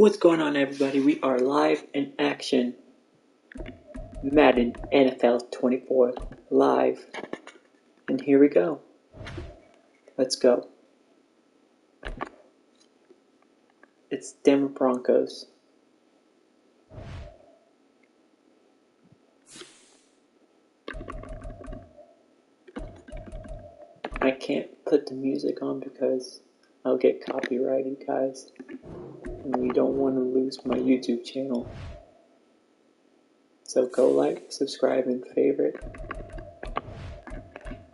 What's going on, everybody? We are live in action. Madden NFL 24 live. And here we go. Let's go. It's Denver Broncos. I can't put the music on because I'll get copyrighted, guys. And we don't want to lose my YouTube channel. So go like, subscribe, and favorite.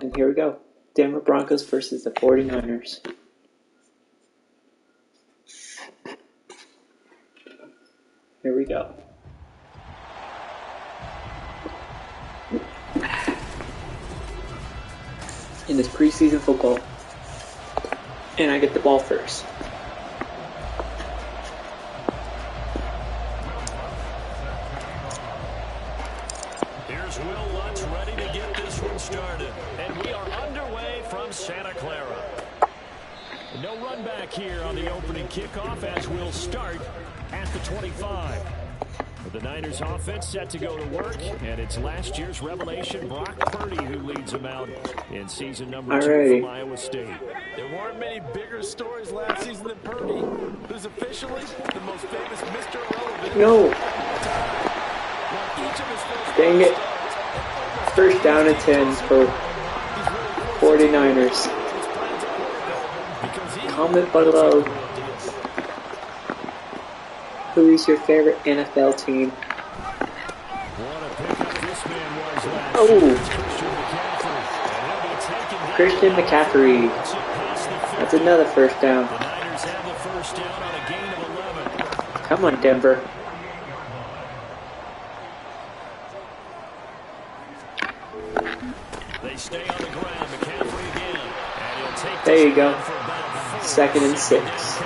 And here we go. Denver Broncos versus the 49ers. Here we go. In this preseason football. And I get the ball first. Here's Will Lutz ready to get this one started. And we are underway from Santa Clara. No run back here on the opening kickoff as we'll start at the 25. The Niners offense set to go to work, and it's last year's revelation, Brock Purdy, who leads them out in season number 2 from Iowa State. There weren't many bigger stories last season than Purdy, who's officially the most famous Mr. Irrelevant. No. Dang it. First down and 10 for 49ers. Comment below. Who is your favorite NFL team? Oh! Christian McCaffrey. That's another first down. Come on, Denver. There you go. 2nd and 6.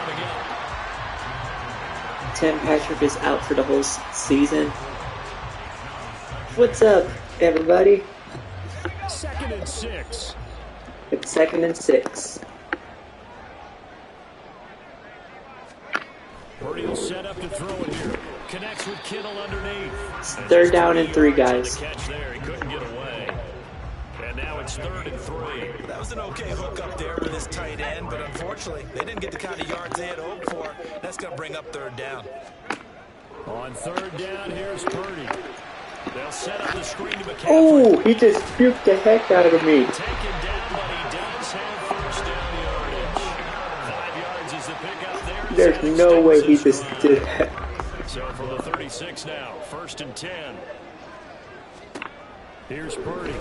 Tim Patrick is out for the whole season. What's up, everybody? 2nd and 6. It's 2nd and 6. Purdy will set up to throw it here. Connects with Kittle underneath. It's 3rd down and 3, guys. Catch there. He couldn't get away. And now it's 3rd and 3. That was an okay hook up there with this tight end, but unfortunately, they didn't get the kind of yards they had hoped for. That's going to bring up 3rd down. On 3rd down, here's Purdy. They'll set up the screen to McCaffrey. Oh, he just puked the heck out of me. Taken down, but he does have 1st down yardage. 5 yards is the pickup there. There's no way he just did that. So from the 36 now, 1st and 10. Here's Purdy.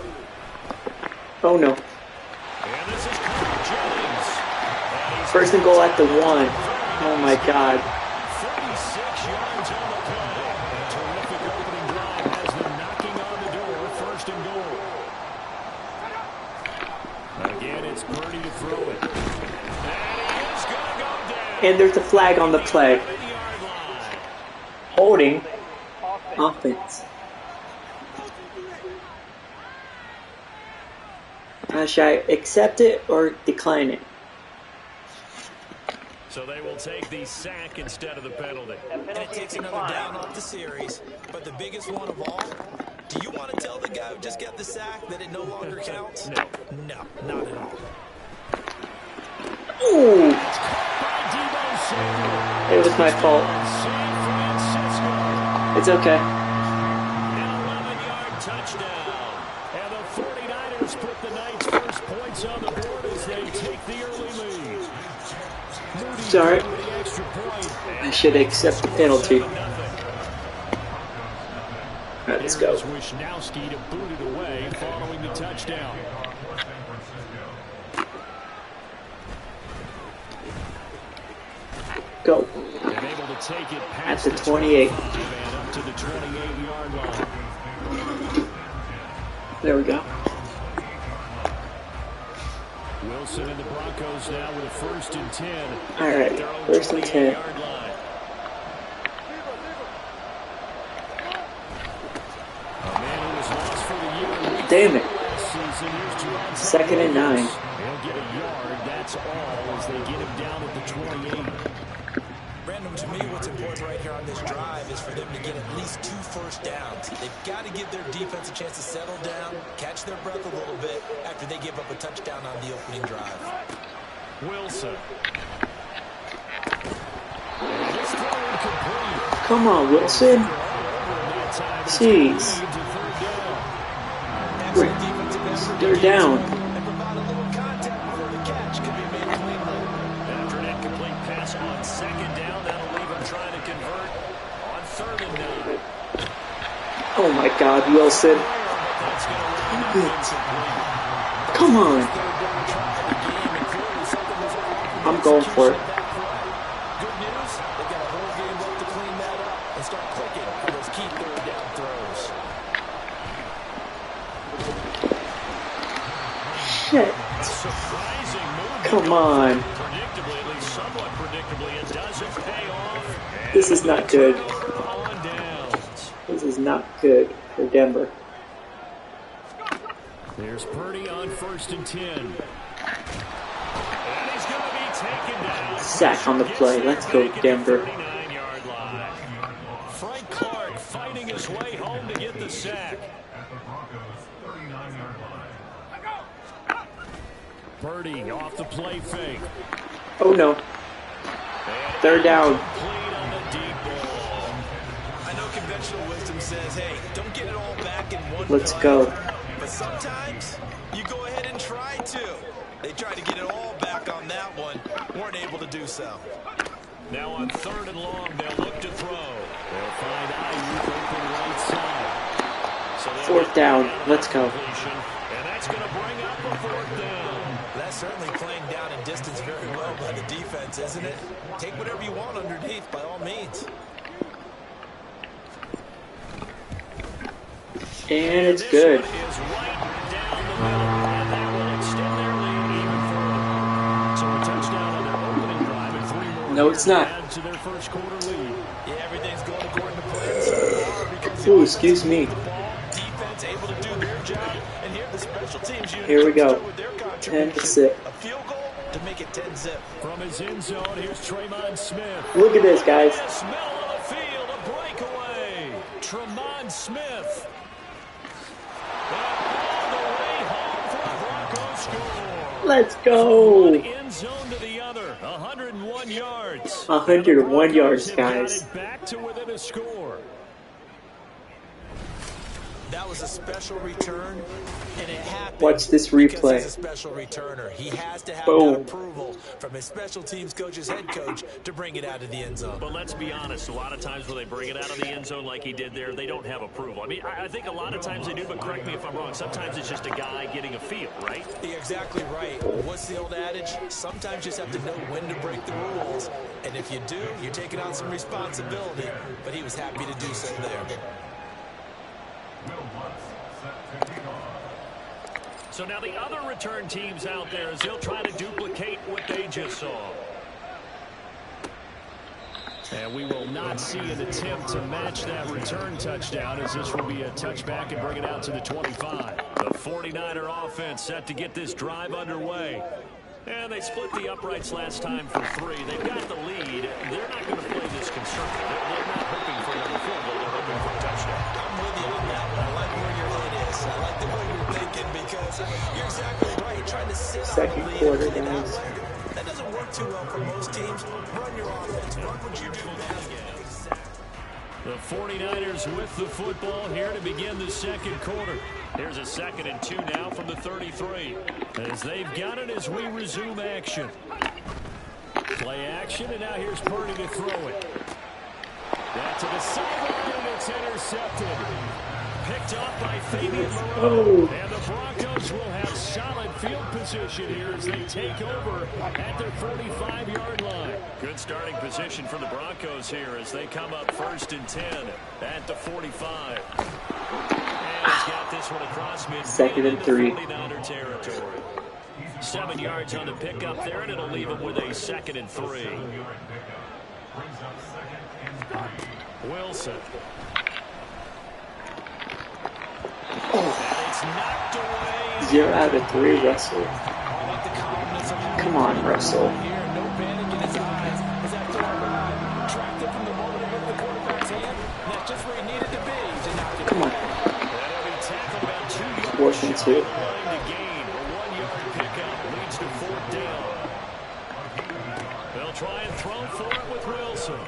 Oh no. And this is Jennings. 1st and goal at the 1. Oh my god. 46 yards on the play. A terrific opening drive has them knocking on the door. 1st and goal. Again, it's Purdy to throw it. And he is going to go down. And there's a flag on the play. Holding offense. Should I accept it or decline it? So they will take the sack instead of the penalty. And it takes another down off the series. But the biggest one of all, do you want to tell the guy who just got the sack that it no longer counts? No. No, not at all. Ooh! It was my fault. It's okay. An 11-yard touchdown. And the 49ers put the Knights' first points on the board as they take the early lead. Sorry. I should accept the penalty. Alright, let's go. Wisnowski to boot it away following the touchdown. Go. Able to take it At the 28. up to the 28-yard line. There we go. Wilson and the Broncos now with a 1st and 10. Alright, 1st and 10. Damn it. 2nd and 9. He'll get a yard. That's all as they get him down at the 28. Brandon, to me, what's important right here on this drive is for them to get at least 2 first downs. They've got to give their defense a chance to settle down, catch their breath a little bit after they give up a touchdown on the opening drive. Wilson. This throw incomplete. Come on, Wilson. Jeez. They're down. And provide a little contact before the catch could be made cleanly. After an incomplete pass on second down, that'll leave him trying to convert on 3rd and 9. Oh my God, Wilson. Come on. I'm going for it. Good news, they got a whole game left to clean that up and start clicking for those key 3rd down throws. Shit. Come on. Predictably, at least somewhat predictably, it doesn't pay off. This is not good. On downs. This is not good for Denver. There's Purdy on 1st and 10. And he's going to be taken down. Sack on the play. Let's go, Denver. 39-yard line. Frank Clark fighting his way home to get the sack. Purdy off the play fake. Oh no. 3rd down. I know conventional wisdom says, hey, don't get it all back in one Let's play. go. But sometimes you go ahead and try to. They tried to get it all back on that one. Weren't able to do so. Now on 3rd and long, they'll look to throw. They'll find Ayuk open right side. So 4th down. Let's go. And that's going to bring up a 4th down. That's certainly playing down in distance very well by the defense, isn't it? Take whatever you want underneath, by all means. And it's good. Is right down the middle, and that will extend their lead even further. So a touchdown on their opening drive and 3 more. No, it's not. Add to their first quarter lead. Yeah, everything's going according to plan so far because Ooh, excuse me. the ball, defense able to do their job, and here the special teams unit Here we go. with their 10 to contribution. 6. A field goal to make it 10-zip. From his end zone, here's Tremon Smith. Look at this, guys. Yes, middle of the field, a breakaway. Tremon Smith. And all the way home for a Broncos score. Let's One go. end zone to the other, 101 yards. 101 yards, Have got guys. it back to within a score. That was a special return, and it happened. Watch this because replay. he's a special returner. He has to have Boom. that approval from his special teams coach's head coach to bring it out of the end zone. But let's be honest, a lot of times when they bring it out of the end zone like he did there, they don't have approval. I mean, I think a lot of times they do, but correct me if I'm wrong. Sometimes it's just a guy getting a feel, right? You're exactly right. What's the old adage? Sometimes you just have to know when to break the rules. And if you do, you're taking on some responsibility. But he was happy to do so there. So now the other return teams out there as they'll try to duplicate what they just saw. And we will not see an attempt to match that return touchdown as this will be a touchback and bring it out to the 25. The 49er offense set to get this drive underway. And they split the uprights last time for 3. They've got the lead. They're not going to play this conservative. They're not hoping for another field goal. They're hoping for a touchdown. I'm with you on that one. I like where your head is. I like the way you're thinking because you're exactly right. You're trying to sit Second on the lead quarter, and get out guys. there. That doesn't work too well for most teams. Run your offense. Run what you do best. The 49ers with the football here to begin the second quarter. Here's a 2nd and 2 now from the 33. As they've got it as we resume action. Play action, and now here's Purdy to throw it. That to the sideline, and it's intercepted. Picked off by Fabian Moreau. And the Broncos will have solid field position here as they take over at their 45-yard line. Good starting position for the Broncos here as they come up 1st and 10 at the 45. And he's got this one across midfield. 2nd and 3. 49er territory. 7 yards on the pickup there, and it'll leave him with a 2nd and 3. Wilson. And it's knocked away. 0 out of 3, Russell. Come on, Russell. Here, no panic in his eyes as that throw arrived. just where he needed to be to knock it. Come on. That'll be tackled about 2 yards Worse than shy two. of the line to gain. A 1-yard pickup leads to 4th down. They'll try and throw for it with Wilson.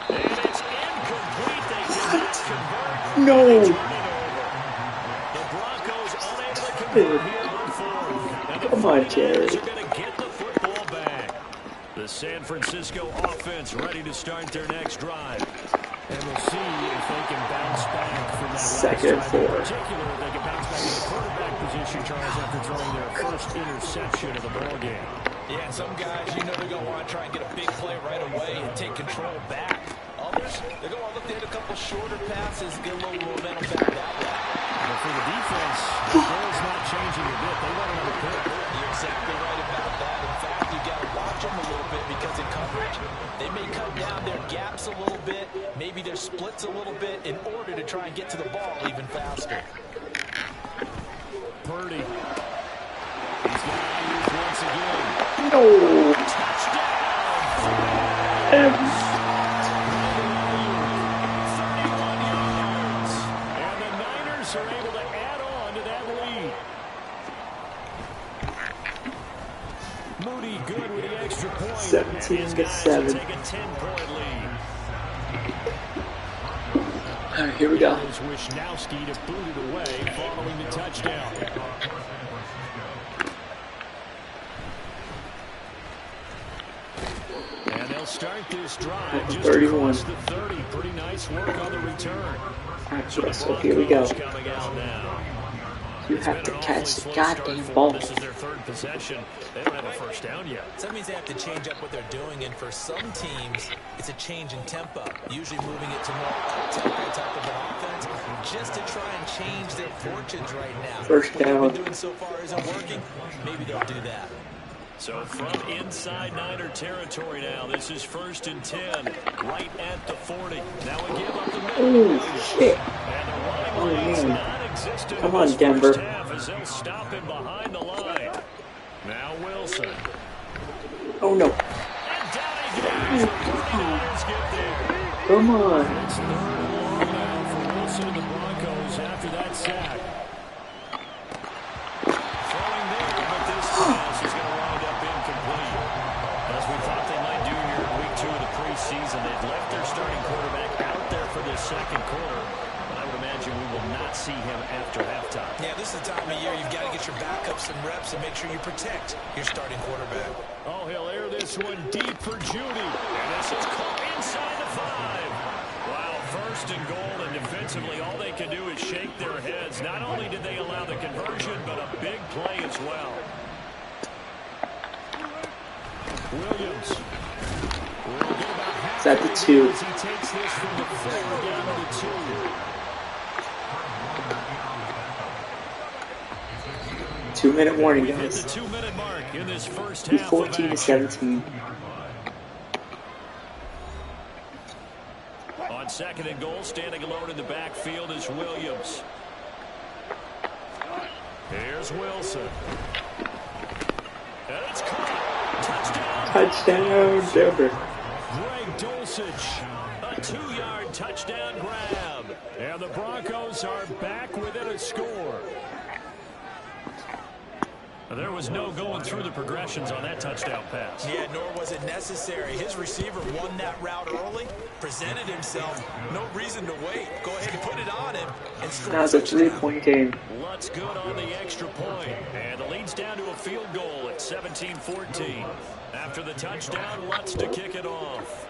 And it's incomplete. They cannot convert. No. And they turn it over. The Broncos unable to convert here on 4th. And the Come on, 49ers Jerry. are going to get the football back. The San Francisco offense ready to start their next drive. And we'll see if they can bounce back from that Second last drive. and 4. In particular, if they can bounce back in the quarterback position, Charles, after throwing their first interception of the ball game. Yeah, and some guys, you know they're going to want to try and get a big play right away and take control back. Others, they're going to look to hit a couple shorter passes, get a little momentum back that way. But for the defense, the ball's not changing a bit. They want another pick. You're exactly right about that. In fact, you got to watch them a little bit because in coverage, they may cut down their gaps a little bit, maybe their splits a little bit in order to try and get to the ball even faster. Purdy. He's got Ayuk once again. No. Touchdown. 31 yards. And the Niners are able to add on to that lead. Moody good with the extra point. 17 and his to guys 7. will take a 10-point lead. All right, here we go. Here's Wisnowski to boot it away following the touchdown. And they'll start this drive just 31. across the 30. Pretty nice work on the return. All right, so here we go. Coming out now. You have to catch the goddamn ball. This is their 3rd possession. They don't have a first down yet. So that means they have to change up what they're doing, and for some teams, it's a change in tempo, usually moving it to more up-tempo type of an offense, just to try and change their fortunes right now. First What they've down. been doing so far isn't working. Maybe they'll do that. So from inside Niner territory now, this is 1st and 10, right at the 40. Now we give up the middle. Oh, shit. And the running Oh, lane's man. non-existent Come in on, this Denver. first half as they'll stop him behind the line. Now Wilson. Oh, no. And down he goes. The 49ers get there. Come on. It's 3rd and long now for Wilson and the Broncos after that sack. Throwing there, but this pass is going to wind up incomplete. As we thought they might do here in week 2 of the preseason, they've left their starting quarterback out there for this 2nd quarter. But I would imagine we will not see him after halftime. Yeah, this is the time of year you've got to get your backup some reps and make sure you protect your starting quarterback. Oh, he'll air this one deep for Judy. And this is caught inside the 5. Wow, 1st and goal, and defensively all they can do is shake their heads. Not only did they allow the conversion, but a big play as well. Williams. It's at the 2. He takes this from the 4 down to the 2. 2-minute warning, We've hit guys. the 2-minute mark in this first Be half 14 of to action. 17. On 2nd and goal, standing alone in the backfield is Williams. Here's Wilson. And it's caught. Touchdown. Touchdown, Denver. Greg Dulcich. A 2-yard touchdown grab. And the Broncos are back within a score. There was no going through the progressions on that touchdown pass. Yeah, nor was it necessary. His receiver won that route early, presented himself. No reason to wait. Go ahead and put it on him. And That was a 3-point game. Lutz good on the extra point. And the lead's down to a field goal at 17-14. After the touchdown, Lutz to kick it off.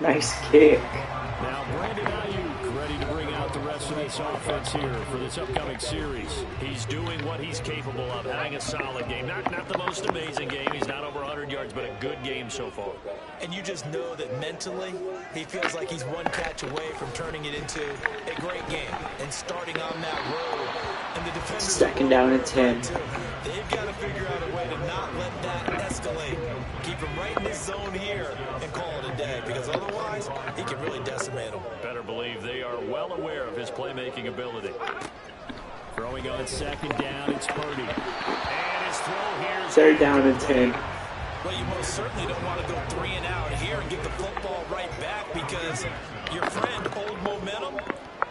Nice kick. Now Brandon Ayuk ready to bring out the rest of this offense here for this upcoming series. He's doing what he's capable of, having a solid game. Not the most amazing game. He's not over 100 yards, but a good game so far. And you just know that mentally, he feels like he's one catch away from turning it into a great game and starting on that road. And the defenders 2nd down and 10. They've got to figure out a way to not let that escalate. Keep him right in this zone here and call it a day, because otherwise he can really decimate them. Better believe they are well aware of his playmaking ability. Throwing on 2nd down, it's Purdy. And his throw here is 3rd down and 10. Well, you most certainly don't want to go 3 and out here and get the football right back because your friend, Old Momentum,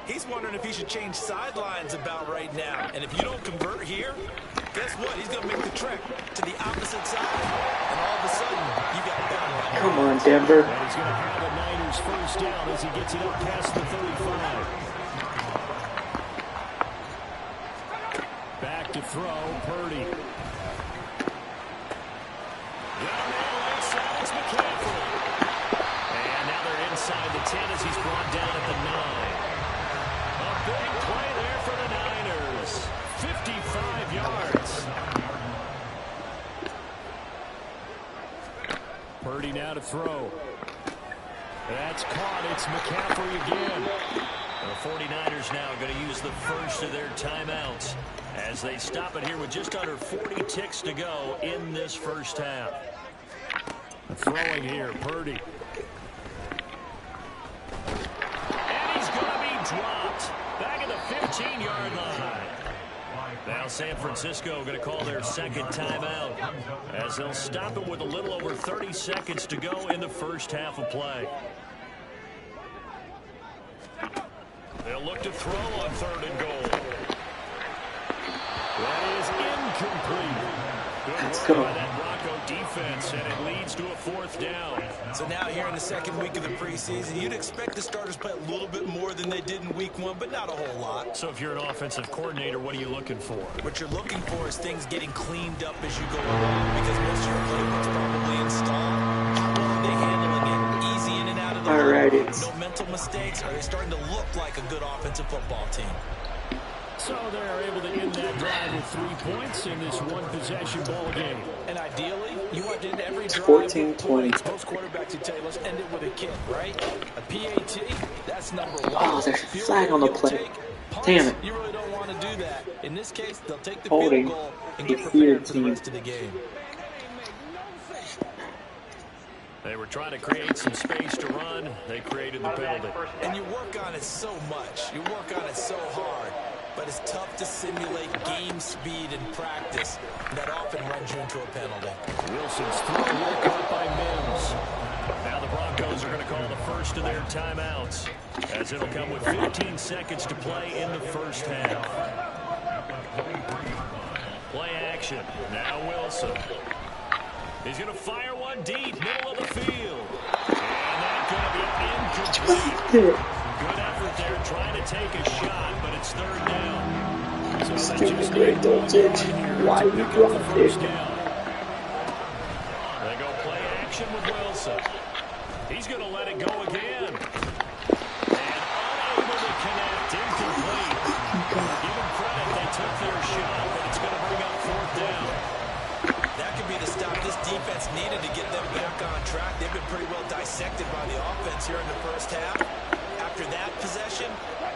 he's wondering if he should change sidelines about right now. And if you don't convert here, guess what? He's going to make the trek to the opposite side. And all of a sudden, you got a battle. Come on, Denver. And he's going to have the Niners first down as he gets it up past the 35. Back to throw, Purdy. It's McCaffrey. And now they're inside the 10 as he's brought down at the 9. A big play there for the Niners. 55 yards. Purdy now to throw. That's caught. It's McCaffrey again. The 49ers now going to use the first of their timeouts as they stop it here with just under 40 ticks to go in this first half. Throwing here, Purdy. And he's going to be dropped back at the 15-yard line. Now San Francisco going to call their second timeout as they'll stop it with a little over 30 seconds to go in the first half of play. They'll look to throw on 3rd and goal. That is incomplete. Let's go. By that Bronco defense, and it leads to a 4th down. So now here in the second week of the preseason, you'd expect the starters play a little bit more than they did in week 1, but not a whole lot. So if you're an offensive coordinator, what are you looking for? What you're looking for is things getting cleaned up as you go along, because most of your playbook's probably installed. How well are they handling it? Easy in and out of the Alrighty. No mental mistakes. Are they starting to look like a good offensive football team? So they're able to end that drive with 3 points in this one-possession ball game. And ideally, you want to end every drive 14-20. Most quarterbacks would tell you, let's end it with a kick, right? A PAT, that's number 1. Oh, there's a flag on the play. Damn it. You really don't want to do that. In this case, they'll take the Holding field goal and the get prepared for the team. rest of the game. They were trying to create some space to run. They created the penalty. And you work on it so much. You work on it so hard. But it's tough to simulate game speed in practice. That often runs you into a penalty. Wilson's throw caught by Mims. Now the Broncos are going to call the first of their timeouts, as it'll come with 15 seconds to play in the first half. Play action. Now Wilson. He's going to fire one deep, middle of the field. And that's going to be incomplete. Good effort there, trying to take a shot, but it's 3rd down. So Stupid great dosage. Why you dropped it? They go play action with Wilson. He's going to let it go again. And unable to connect, incomplete. Give them credit, they took their shot, but it's going to bring up 4th down. That could be the stop this defense needed to get them back on track. They've been pretty well dissected by the offense here in the first half. After that possession,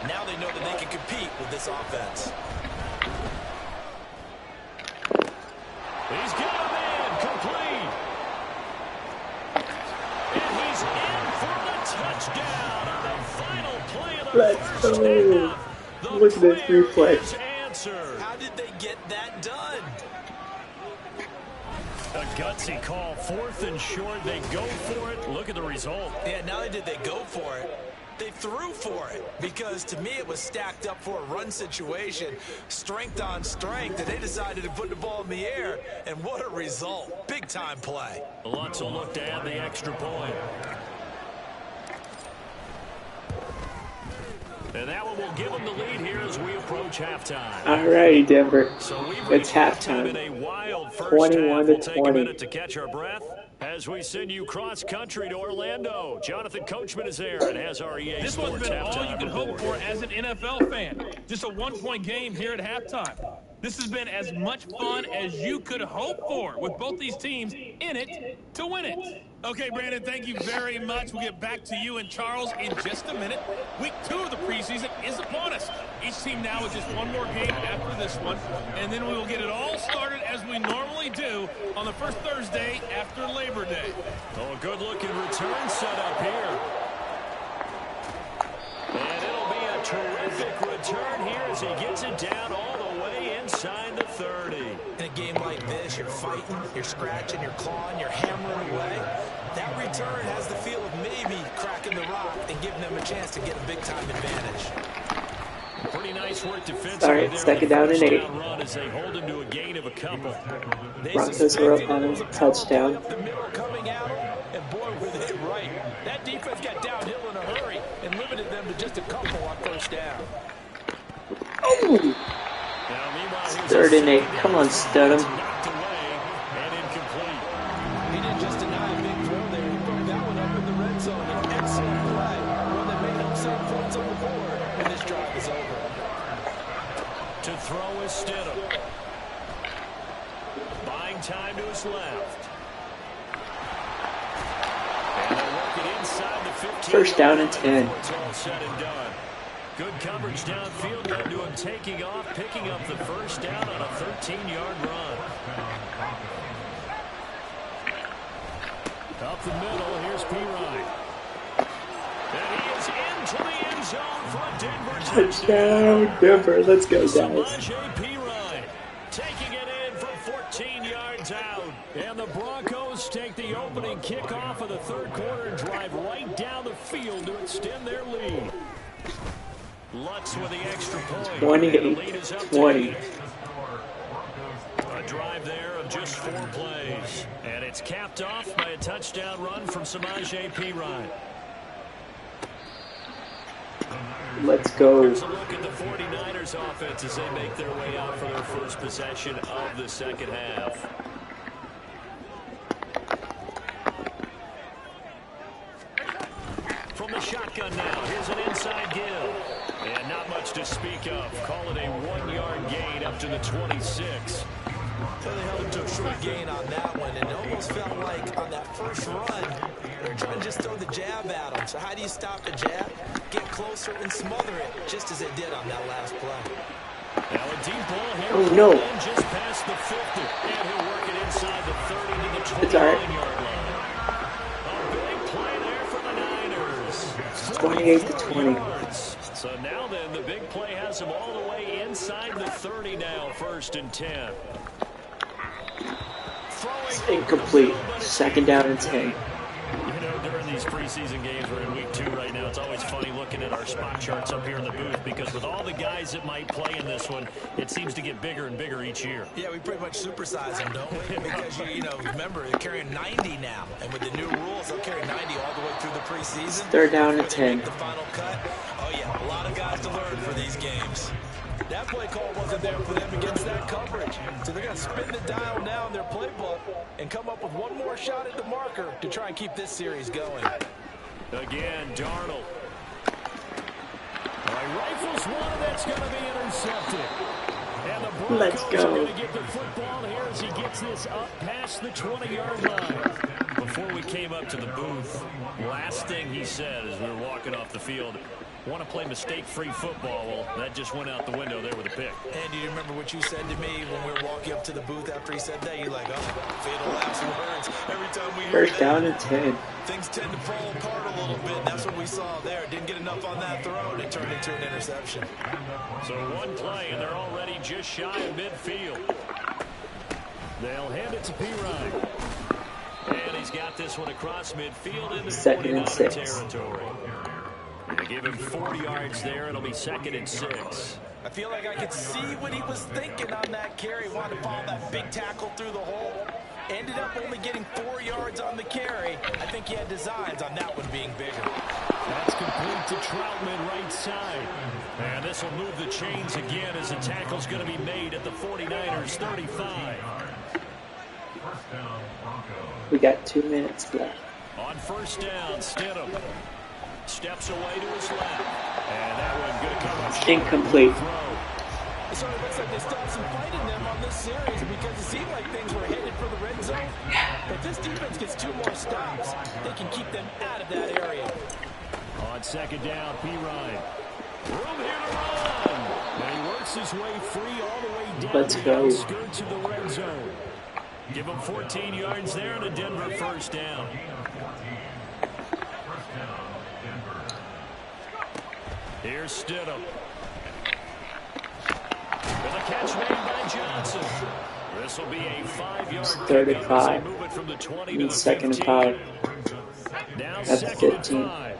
now they know that they can compete with this offense. He's got a man complete. And he's in for the touchdown on the final play of the Let's first go. half. Look at this replay. Answered. How did they get that done? A gutsy call, 4th and short. They go for it. Look at the result. Yeah, not only did they go for it, they threw for it, because to me it was stacked up for a run situation, strength on strength, and they decided to put the ball in the air, and what a result. Big time play. Lutz will look to add the extra point. And that one will give them the lead here as we approach halftime. Alrighty, Denver. So It's halftime. in a wild first 21 half. to We'll take a 20. minute to catch our breath as we send you cross country to Orlando. Jonathan Coachman is there and has our EA This Sports one's been all halftime you can hope report. for as an NFL fan. Just a one-point game here at halftime. This has been as much fun as you could hope for, with both these teams in it to win it. Okay, Brandon, thank you very much. We'll get back to you and Charles in just a minute. Week 2 of the preseason is upon us. Each team now with just one more game after this one, and then we will get it all started as we normally do on the first Thursday after Labor Day. Oh, a good-looking return set up here. And it'll be a terrific return return here as he gets it down all the way inside the 30. In a game like this, you're fighting, you're scratching, you're clawing, you're hammering away. That return has the feel of maybe cracking the rock and giving them a chance to get a big-time advantage. Pretty nice work defensively. All right, second down and 8. Run as they hold him to a gain of a couple. Broncos are up on a touchdown. Up the middle coming at him, and boy, were they right. That defense got downhill in a hurry and limited them to just a couple on first down. Oh! 3rd and 8. Come on, Studham. He didn't just deny a big throw there. He broke that one up in the red zone. An excellent play. One that made him save points on the board. And this drive is over. To throw is Stidham. Buying time to his left. And they'll work it inside the 15. First down and 10. It's all said and done. Good coverage downfield led to him taking off, picking up the first down on a 13-yard run. Up the middle, here's P. Ryan. And he is into the end zone for a Denver Touchdown, Denver. Let's go, guys. P. Ryan taking it in from 14 yards out. And the Broncos take the opening kickoff of the third quarter and drive right down the field to extend their lead. Lutz with the extra point. 28-20. A drive there of just 4 plays. And it's capped off by a touchdown run from Samaje Perine. Let's go. Here's a look at the 49ers offense as they make their way out for their first possession of the second half. From the shotgun now, here's an inside give. And not much to speak of. Call it a 1-yard gain up to the 26. So they held him to a short gain on that one, and it almost felt like on that first run, they were trying to just throw the jab at him. So how do you stop the jab? Get closer and smother it, just as it did on that last play. Now a deep ball here. Oh, no. Just past the 50. And he'll work it inside the 30 to the 29-yard line. A big play there for the Niners. 28-20. So now then, the big play has him all the way inside the 30 now, 1st and 10. It's incomplete. 2nd down and 10. You know, during these preseason games, we're in week 2 right now, it's always funny looking at our spot charts up here in the booth because with all the guys that might play in this one, it seems to get bigger and bigger each year. Yeah, we pretty much supersize them, don't we? Because, you know, remember, they're carrying 90 now. And with the new rules, they'll carry 90 all the way through the preseason. 3rd down and 10. The final cut. Oh, yeah, a lot of guys to learn for these games. That play call wasn't there for them against that coverage. So they're going to spin the dial now in their playbook and come up with one more shot at the marker to try and keep this series going. Again, Darnold. Rifles one that's going to be intercepted. And the Broncos Let's go. are going to get the football here as he gets this up past the 20-yard line. Before we came up to the booth, last thing he said as we were walking off the field, want to play mistake-free football. Well, that just went out the window there with a pick. And do you remember what you said to me when we were walking up to the booth after he said that? You're like, oh, fatal last words. Every time we hear 1st down and 10. things tend to fall apart a little bit. And that's what we saw there. Didn't get enough on that throw, and it turned into an interception. So one play, and they're already just shy of midfield. They'll hand it to Perine. And he's got this one across midfield into 2nd and 6. territory. They give him 40 yards there. It'll be 2nd and 6. I feel like I could see what he was thinking on that carry. Wanted to follow that big tackle through the hole. Ended up only getting 4 yards on the carry. I think he had designs on that one being bigger. That's complete to Troutman right side. And this will move the chains again as the tackle's going to be made at the 49ers 35. We got 2 minutes left. On first down, Stidham steps away to his left. And that one going to come up. Incomplete. It sort of looks like they still have some fight in them on this series because it seemed like things were headed for the red zone. But this defense gets 2 more stops. They can keep them out of that area. On 2nd down, Perine. Room here to run. And he works his way free all the way down. Let's go. Skirts of the red zone. Give him 14 yards there and a Denver first down. Here's Stidham. With a catch made by Johnson. This will be a 5-yard Third and pickup as they 5. move it from the 20 to Need the second 15. and 5. Now At the second 15. and 5.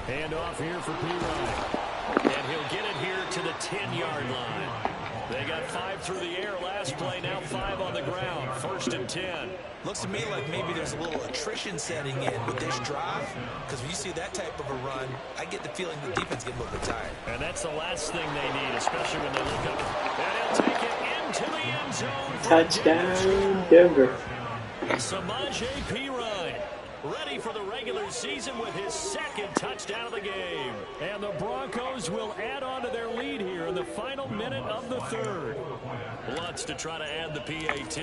Hand off here for P. And he'll get it here to the 10-yard line. They got 5 through the air last play, now 5 on the ground. First and 10. Looks to me like maybe there's a little attrition setting in with this drive, because when you see that type of a run, I get the feeling the defense getting a little bit tired. And that's the last thing they need, especially when they look up. And he'll take it into the end zone. Touchdown, Denver. Samaje Perine, ready for the regular season with his second touchdown of the game. And the Broncos will add on to their lead here in the final minute of the third. Lutz to try to add the PAT.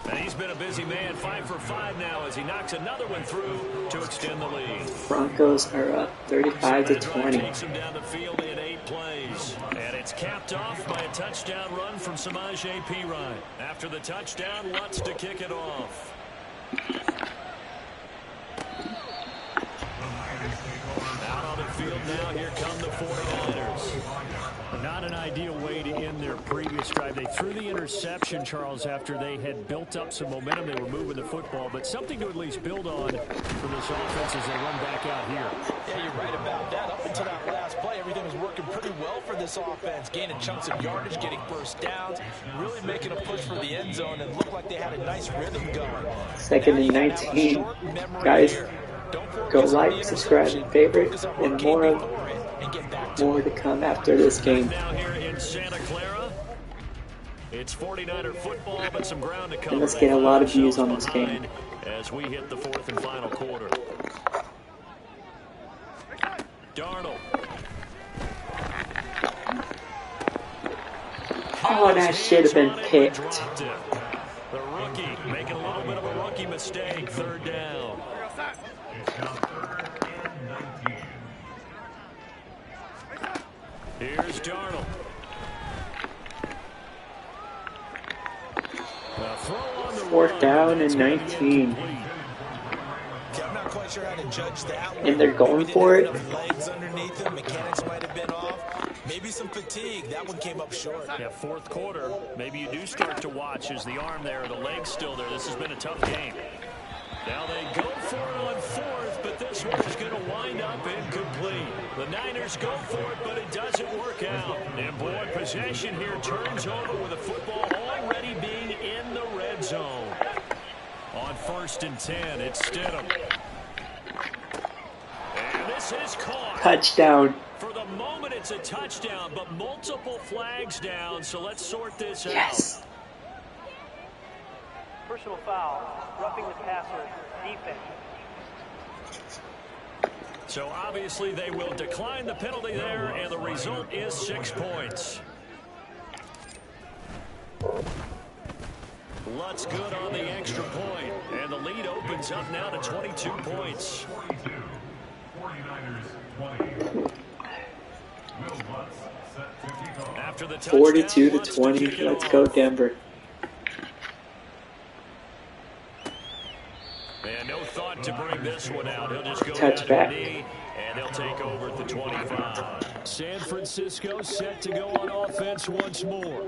And he's been a busy man, 5 for 5 now as he knocks another one through to extend the lead. Broncos are up 35-20. Takes him down the field in 8 plays. And it's capped off by a touchdown run from Samaje Perine. After the touchdown, Lutz to kick it off. Out on the field now, here come the 49ers. Not an ideal way to end their previous drive. They threw the interception, Charles, after they had built up some momentum. They were moving the football, but something to at least build on for this offense as they run back out here. Yeah, you're right about that. Up until that last play, everything was working pretty well for this offense. Gaining chunks of yardage, getting first downs, really making a push for the end zone, and looked like they had a nice rhythm going. Second and 19. Guys, go like, subscribe, and favorite, and more to come after this game. Now here in Santa Clara, it's 49er football, but some ground to cover. And let's get a lot of views on this game. As we hit the 4th and final quarter. Darnold. Oh, that should have been picked. The rookie making a little bit of a rookie mistake. 3rd down. Here's Darnold. Fourth down and 19. I'm not quite sure how to judge that one. And they're going for it. Legs underneath him. Mechanics might have been off. Maybe some fatigue. That one came up short. Yeah, 4th quarter. Maybe you do start to watch as the arm there, the leg's still there. This has been a tough game. Now they go for it on 4th, but this one's going to wind up incomplete. The Niners go for it, but it doesn't work out. And boy, possession here turns over with the football already being in the red zone. On 1st and 10, it's Stidham. And this is caught. Touchdown. For the moment, it's a touchdown, but multiple flags down, so let's sort this out. Yes. Personal foul, roughing the passer, defense. So obviously they will decline the penalty there, and the result is 6 points. Lutz good on the extra point, and the lead opens up now to 22 points. 42-20. Let's go, Denver. And no thought to bring this one out. He'll just go Touchback. knee, and they'll take over at the 25. San Francisco set to go on offense once more.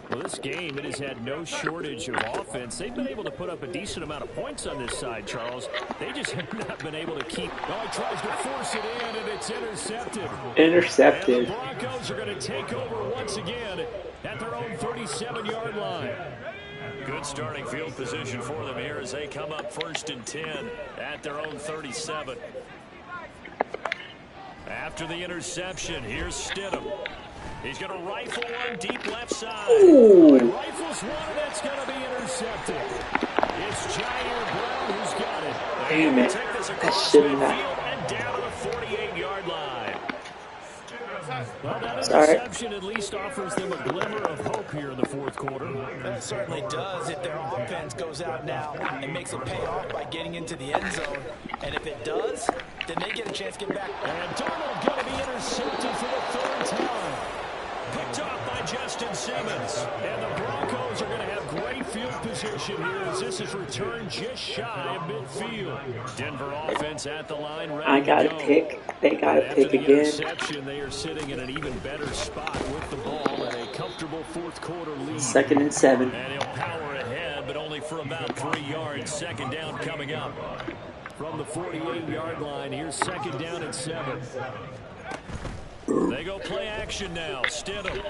Well, this game, it has had no shortage of offense. They've been able to put up a decent amount of points on this side, Charles. They just have not been able to keep. Oh, he tries to force it in, and it's intercepted. Intercepted. And the Broncos are going to take over once again at their own 37-yard line. Good starting field position for them here as they come up 1st and 10 at their own 37. After the interception, here's Stidham. He's going to rifle one deep left side. Ooh. Rifles one, and that's going to be intercepted. It's Jair Brown who's got it. Damn it. Take this I across shouldn't midfield have. and down to the 48-yard line. Well, that Sorry. interception at least offers them a glimmer of hope here in the 4th quarter. It certainly does if their offense goes out now and makes it pay off by getting into the end zone. And if it does, then they get a chance to get back. And Darnold going to be intercepted for the 3rd time. Picked off by Justin Simmons. And the Broncos are going to have great field position here as this is returned just shy of midfield. Denver offense at the line, ready I got to a go. pick. They got a After pick the again. interception, they are sitting in an even better spot with the ball and a comfortable fourth quarter lead. 2nd and 7. And he'll power ahead, but only for about 3 yards. Second down coming up. From the 48-yard line, here's 2nd down and 7. They go play action now. Stidham.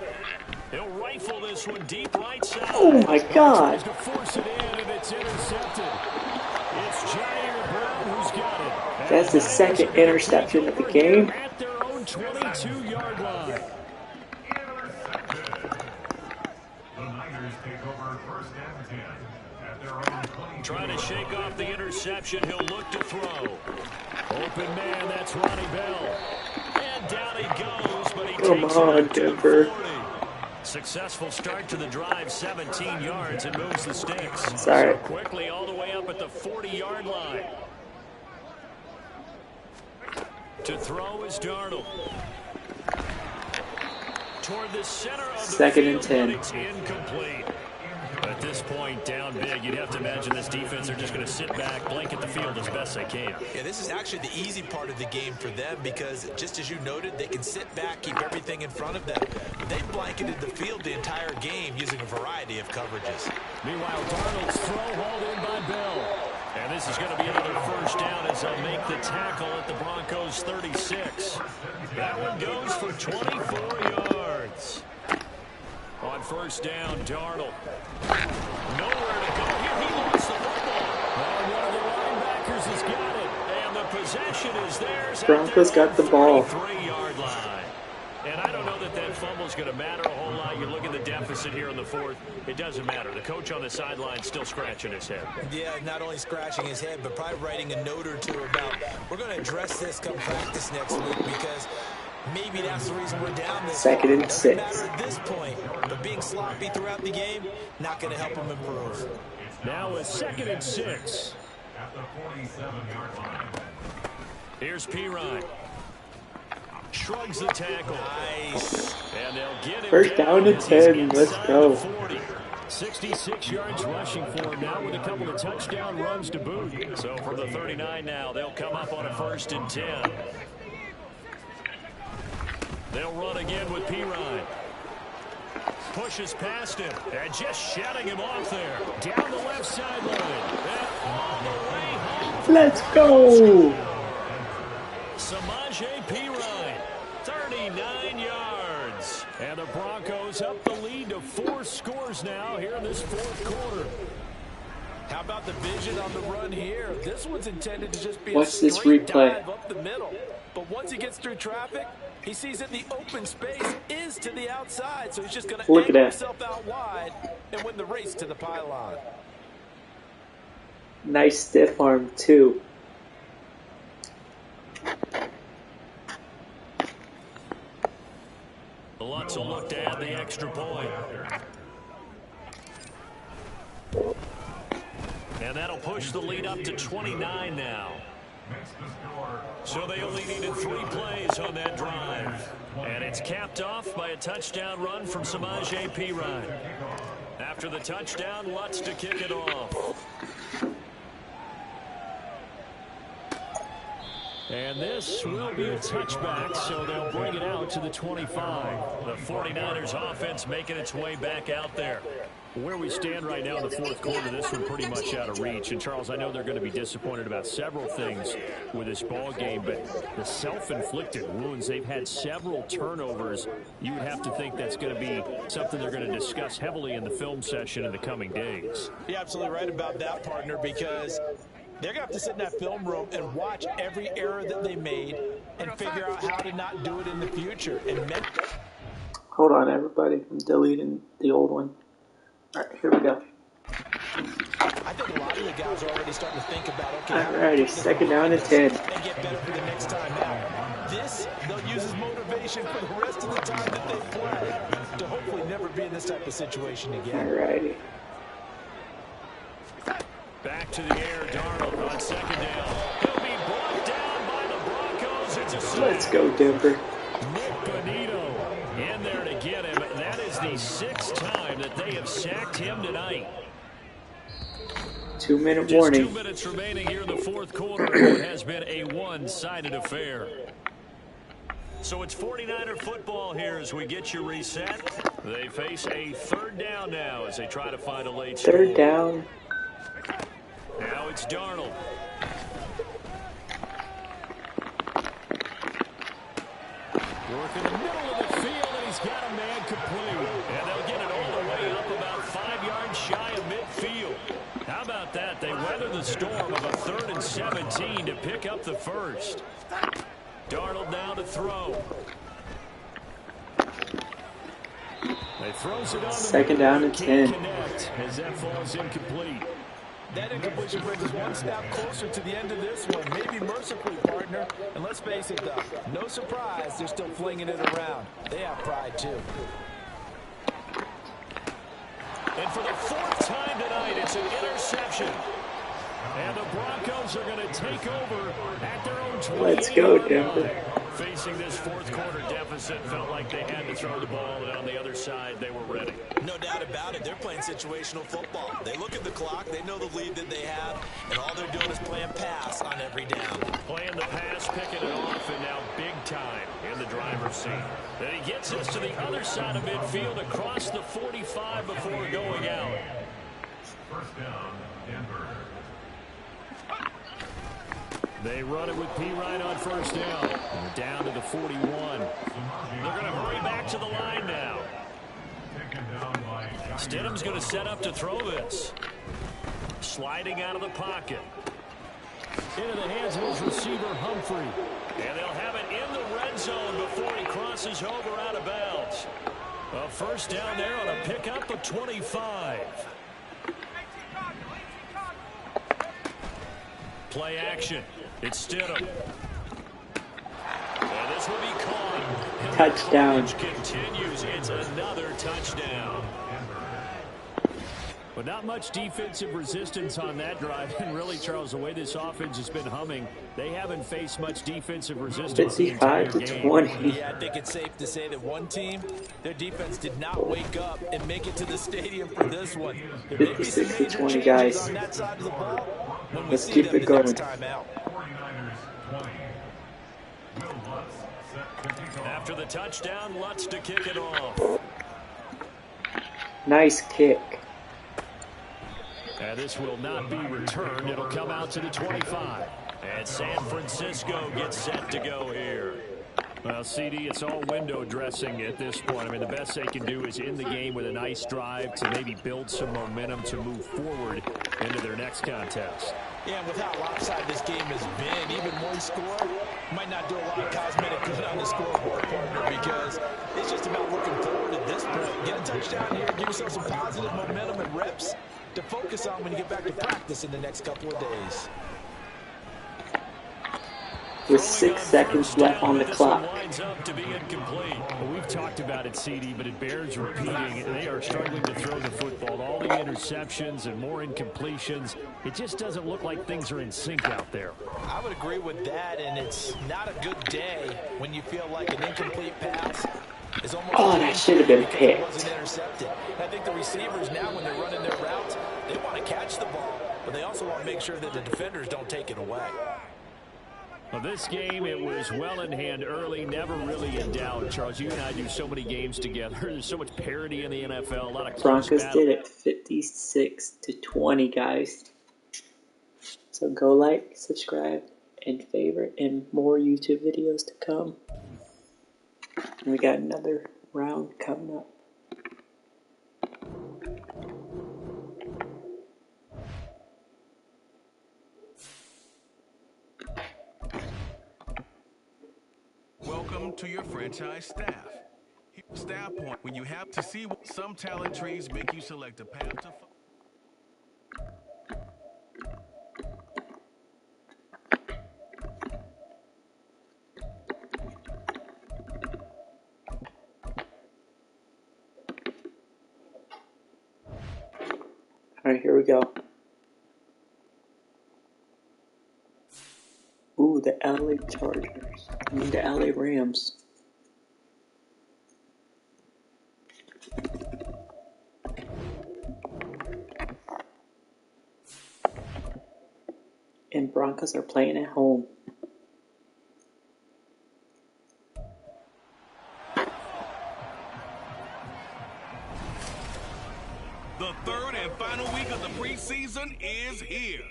He'll rifle this one deep right side. Oh my God! Tries to force it in, and it's intercepted. It's Jair Brown who's got it. That's the second interception of the game. At their own 22-yard line. Trying to shake off the interception. He'll look to throw. Open man, that's Ronnie Bell. And down he goes, but he takes it up to Denver. 40. Successful start to the drive, 17 yards, and moves the sticks. Sorry. So quickly all the way up at the 40-yard line. To throw is Darnold. Toward the center of the 2nd field, and 10. but it's incomplete. At this point, down big, you'd have to imagine this defense are just going to sit back, blanket the field as best they can. Yeah, this is actually the easy part of the game for them because, just as you noted, they can sit back, keep everything in front of them. They've blanketed the field the entire game using a variety of coverages. Meanwhile, Darnold's throw hauled in by Bell. And this is going to be another first down as they'll make the tackle at the Broncos' 36. That one goes for 24 yards. On first down, Darnold. Nowhere to go here. He lost the football. And one of the linebackers has got it. And the possession is theirs. Broncos got the ball. 33-yard line. And I don't know that that fumble is going to matter a whole lot. You look at the deficit here in the fourth. It doesn't matter. The coach on the sideline still scratching his head. Yeah, not only scratching his head, but probably writing a note or two about, we're going to address this come practice next week because maybe that's the reason we're down this. 2nd and 6. Matter at this point, but being sloppy throughout the game, not going to help him improve. Now a 2nd and 6. At the 47-yard line. Here's Pirine. Shrugs the tackle. Nice. And they'll get him First down and 10. Let's go. 66 yards rushing for him now with a couple of touchdown runs to boot. So from the 39 now, they'll come up on a 1st and 10. They'll run again with Pirine. Pushes past him and just shutting him off there. Down the left sideline. And all the way home. Let's go. Samaje Pirine, 39 yards. And the Broncos up the lead to 4 scores now here in this fourth quarter. How about the vision on the run here? This one's intended to just be Watch a this straight replay. dive up the middle. But once he gets through traffic, he sees that the open space is to the outside. So he's just going to Look at angle that. himself out wide and win the race to the pylon. Nice stiff arm, too. Lutz will look to add the extra point. And that'll push the lead up to 29 now. So they only needed 3 plays on that drive. And it's capped off by a touchdown run from Samaje Pirine. After the touchdown, Lutz to kick it off. And this will be a touchback, so they'll bring it out to the 25. The 49ers offense making its way back out there. Where we stand right now in the fourth quarter, this one pretty much out of reach. And, Charles, I know they're going to be disappointed about several things with this ball game, but the self-inflicted wounds, they've had several turnovers. You would have to think that's going to be something they're going to discuss heavily in the film session in the coming days. You're absolutely right about that, partner, because they're going to have to sit in that film room and watch every error that they made and figure out how to not do it in the future. And Hold on, everybody. I'm deleting the old one. All right, here we go. I think a lot of the guys are already starting to think about, okay, Alrighty, 2nd down and 10. and get better for the next time out. This, they'll use as motivation for the rest of the time that they play to hopefully never be in this type of situation again. Alrighty. Back to the air, Darnold on 2nd down. He'll be brought down by the Broncos. It's a sack. Let's go, Denver. Nick Bonito in there to get him. That is the 6th time that they have sacked him tonight. 2-minute Just warning. 2 minutes remaining here in the 4th quarter in what has been a one-sided affair. So it's 49er football here as we get you reset. They face a 3rd down now as they try to find a late score. 3rd down. Now it's Darnold. Working the middle of the field, and he's got a man complete. And they'll get it all the way up about 5 yards shy of midfield. How about that? They weather the storm of a 3rd and 17 to pick up the first. Darnold now to throw. They throws it on 2nd down and 10. Connect as that falls incomplete. That incompletion brings us one step closer to the end of this one. Maybe mercifully, partner. And let's face it, though, no surprise, they're still flinging it around. They have pride, too. And for the 4th time tonight, it's an interception. And the Broncos are going to take over at their own 20. Let's go, Denver. Facing this 4th quarter deficit, felt like they had to throw the ball, and on the other side, they were ready. No doubt about it. They're playing situational football. They look at the clock, they know the lead that they have, and all they're doing is playing pass on every down. Playing the pass, picking it off, and now big time in the driver's seat. Then he gets us to the other side of midfield across the 45 before going out. 1st down, Denver. They run it with P. Ryan on 1st down. And they're down to the 41. They're going to hurry back to the line now. Stidham's going to set up to throw this. Sliding out of the pocket. Into the hands of his receiver, Humphrey. And they'll have it in the red zone before he crosses over out of bounds. A 1st down there on a pickup of 25. Play action. It's Stidham. And this will be caught. Touchdown. Continues. It's another touchdown. But not much defensive resistance on that drive. And really, Charles, the way this offense has been humming, they haven't faced much defensive resistance. 55 to 20. Yeah, I think it's safe to say that one team, their defense did not wake up and make it to the stadium for this one. 56 to 20, guys. On that side of the ball when we Let's see keep them it the going. next time out. 49ers 20. Will Lutz set to kick off. After the touchdown, Lutz to kick it off. Nice kick. And this will not be returned. It'll come out to the 25. And San Francisco gets set to go here. Well, CD, it's all window dressing at this point. I mean, the best they can do is in the game with a nice drive to maybe build some momentum to move forward into their next contest. Yeah, and with how lopsided this game has been, even one score might not do a lot of cosmetic good on the scoreboard, partner, because it's just about looking forward at this point. Get a touchdown here, give yourself some positive momentum and reps to focus on when you get back to practice in the next couple of days. With 6 seconds left on the clock. Winds up to be incomplete. Well, we've talked about it, CD, but it bears repeating. They are struggling to throw the football. All the interceptions and more incompletions. It just doesn't look like things are in sync out there. I would agree with that, and it's not a good day when you feel like an incomplete pass is almost. Oh, that should have been because it picked. wasn't intercepted. I think the receivers now, when they're running their routes, they want to catch the ball, but they also want to make sure that the defenders don't take it away. Well, this game, it was well in hand early, never really in doubt. Charles, you and I do so many games together. There's so much parity in the NFL. A lot of close Broncos battle. did it 56 to 20, guys. So go like, subscribe, and favorite, and more YouTube videos to come. And we got another round coming up. Welcome to your franchise staff. Staff point when you have to see some talent trees make you select a path to. Alright, here we go. Ooh, the LA Chargers. I mean, the LA Rams. and Broncos are playing at home. The third and final week of the preseason is here.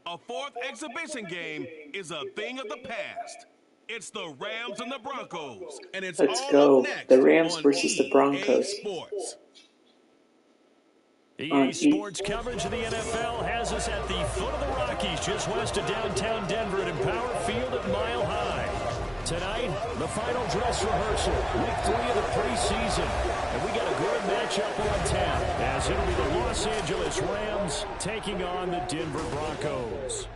A fourth exhibition game is a thing of the past. It's the Rams and the Broncos, and it's Let's all go. up next The Rams on versus the Broncos. Sports. EA Sports coverage of the NFL has us at the foot of the Rockies, just west of downtown Denver at Empower Field at Mile High. Tonight, the final dress rehearsal, week 3 of the preseason. And we got a good matchup on tap, as it'll be the Los Angeles Rams taking on the Denver Broncos.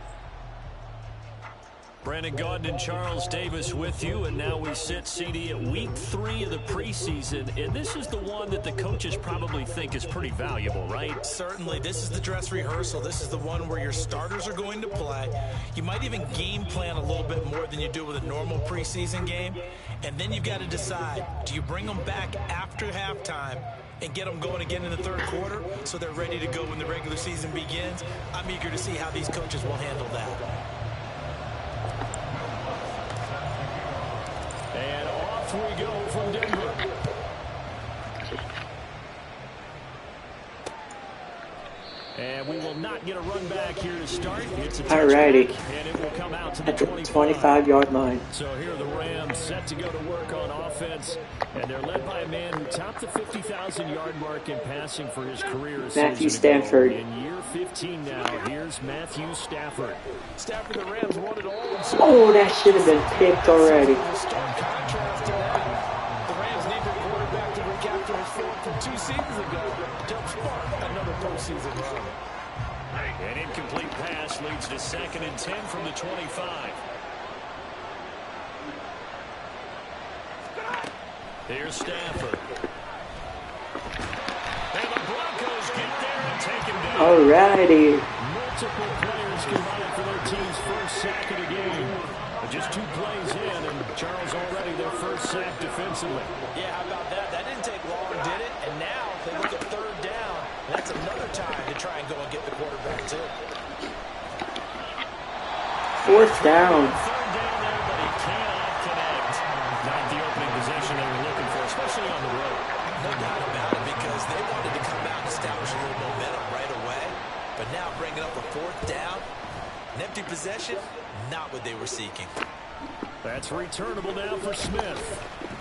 Brandon Gaudin and Charles Davis with you, and now we sit, CD, at week 3 of the preseason, and this is the one that the coaches probably think is pretty valuable, right? Certainly. This is the dress rehearsal. This is the one where your starters are going to play. You might even game plan a little bit more than you do with a normal preseason game, and then you've got to decide, do you bring them back after halftime and get them going again in the third quarter so they're ready to go when the regular season begins? I'm eager to see how these coaches will handle that. And off we go from Denver. And we will not get a run back here to start. It's a Alrighty. and it will come out to the At the 25. 25-yard line. So here are the Rams set to go to work on offense. And they're led by a man who topped the 50,000-yard mark in passing for his career. Matthew Stafford. In year 15 now, here's Matthew Stafford. Stafford, the Rams won it all. Oh, that should have been picked already. Contrast to that, the Rams need their quarterback to recapture his form from 2 seasons ago to spark another postseason run. An incomplete pass leads to 2nd and 10 from the 25. Here's Stafford. And the Broncos get there and take him down. Alrighty. Multiple players combined for their team's first sack of the game. But just 2 plays in, and Charles already their first sack defensively. Yeah, how about that? That didn't take long, did it? And now they look at 3rd down. That's another time to try and go and get the quarterback, too. 4th down. 3rd down there, but he cannot connect. Not the opening possession they were looking for, especially on the road. No doubt about it, because they wanted to come out and establish a little momentum right away. But now bringing up a 4th down, an empty possession, not what they were seeking. That's returnable now for Smith.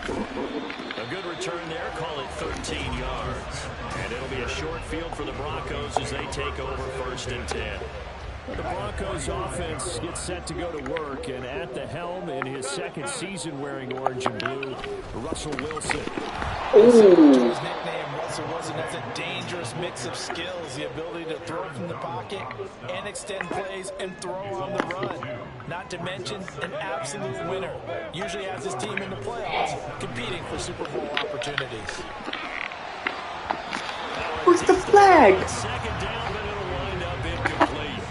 A good return there, call it 13 yards. And it'll be a short field for the Broncos as they take over 1st and 10. The Broncos offense gets set to go to work, and at the helm in his 2nd season wearing orange and blue, Russell Wilson. His nickname, Russell Wilson, has a dangerous mix of skills, the ability to throw from the pocket and extend plays and throw on the run. Not to mention an absolute winner. Usually has his team in the playoffs, competing for Super Bowl opportunities. Where's the flag? 2nd down, but it'll wind up incomplete.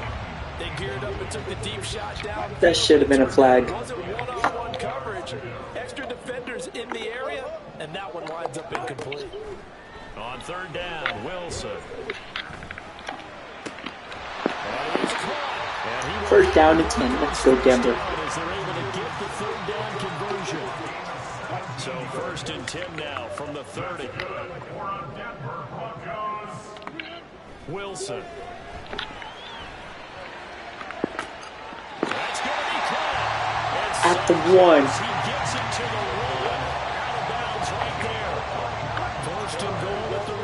They geared up and took the deep shot down. That should have been a flag. It wasn't one-on-one coverage. Extra defenders in the area, and that one winds up incomplete. On 3rd down, Wilson. And he's caught. And he 1st down and 10. Let's go Denver. as they're able to get the 3rd down conversion. So 1st and 10 now from the 30. Wilson. That's going to be caught. At the 1. He gets it to the 1. Out of bounds right there. 1st and goal at the 1.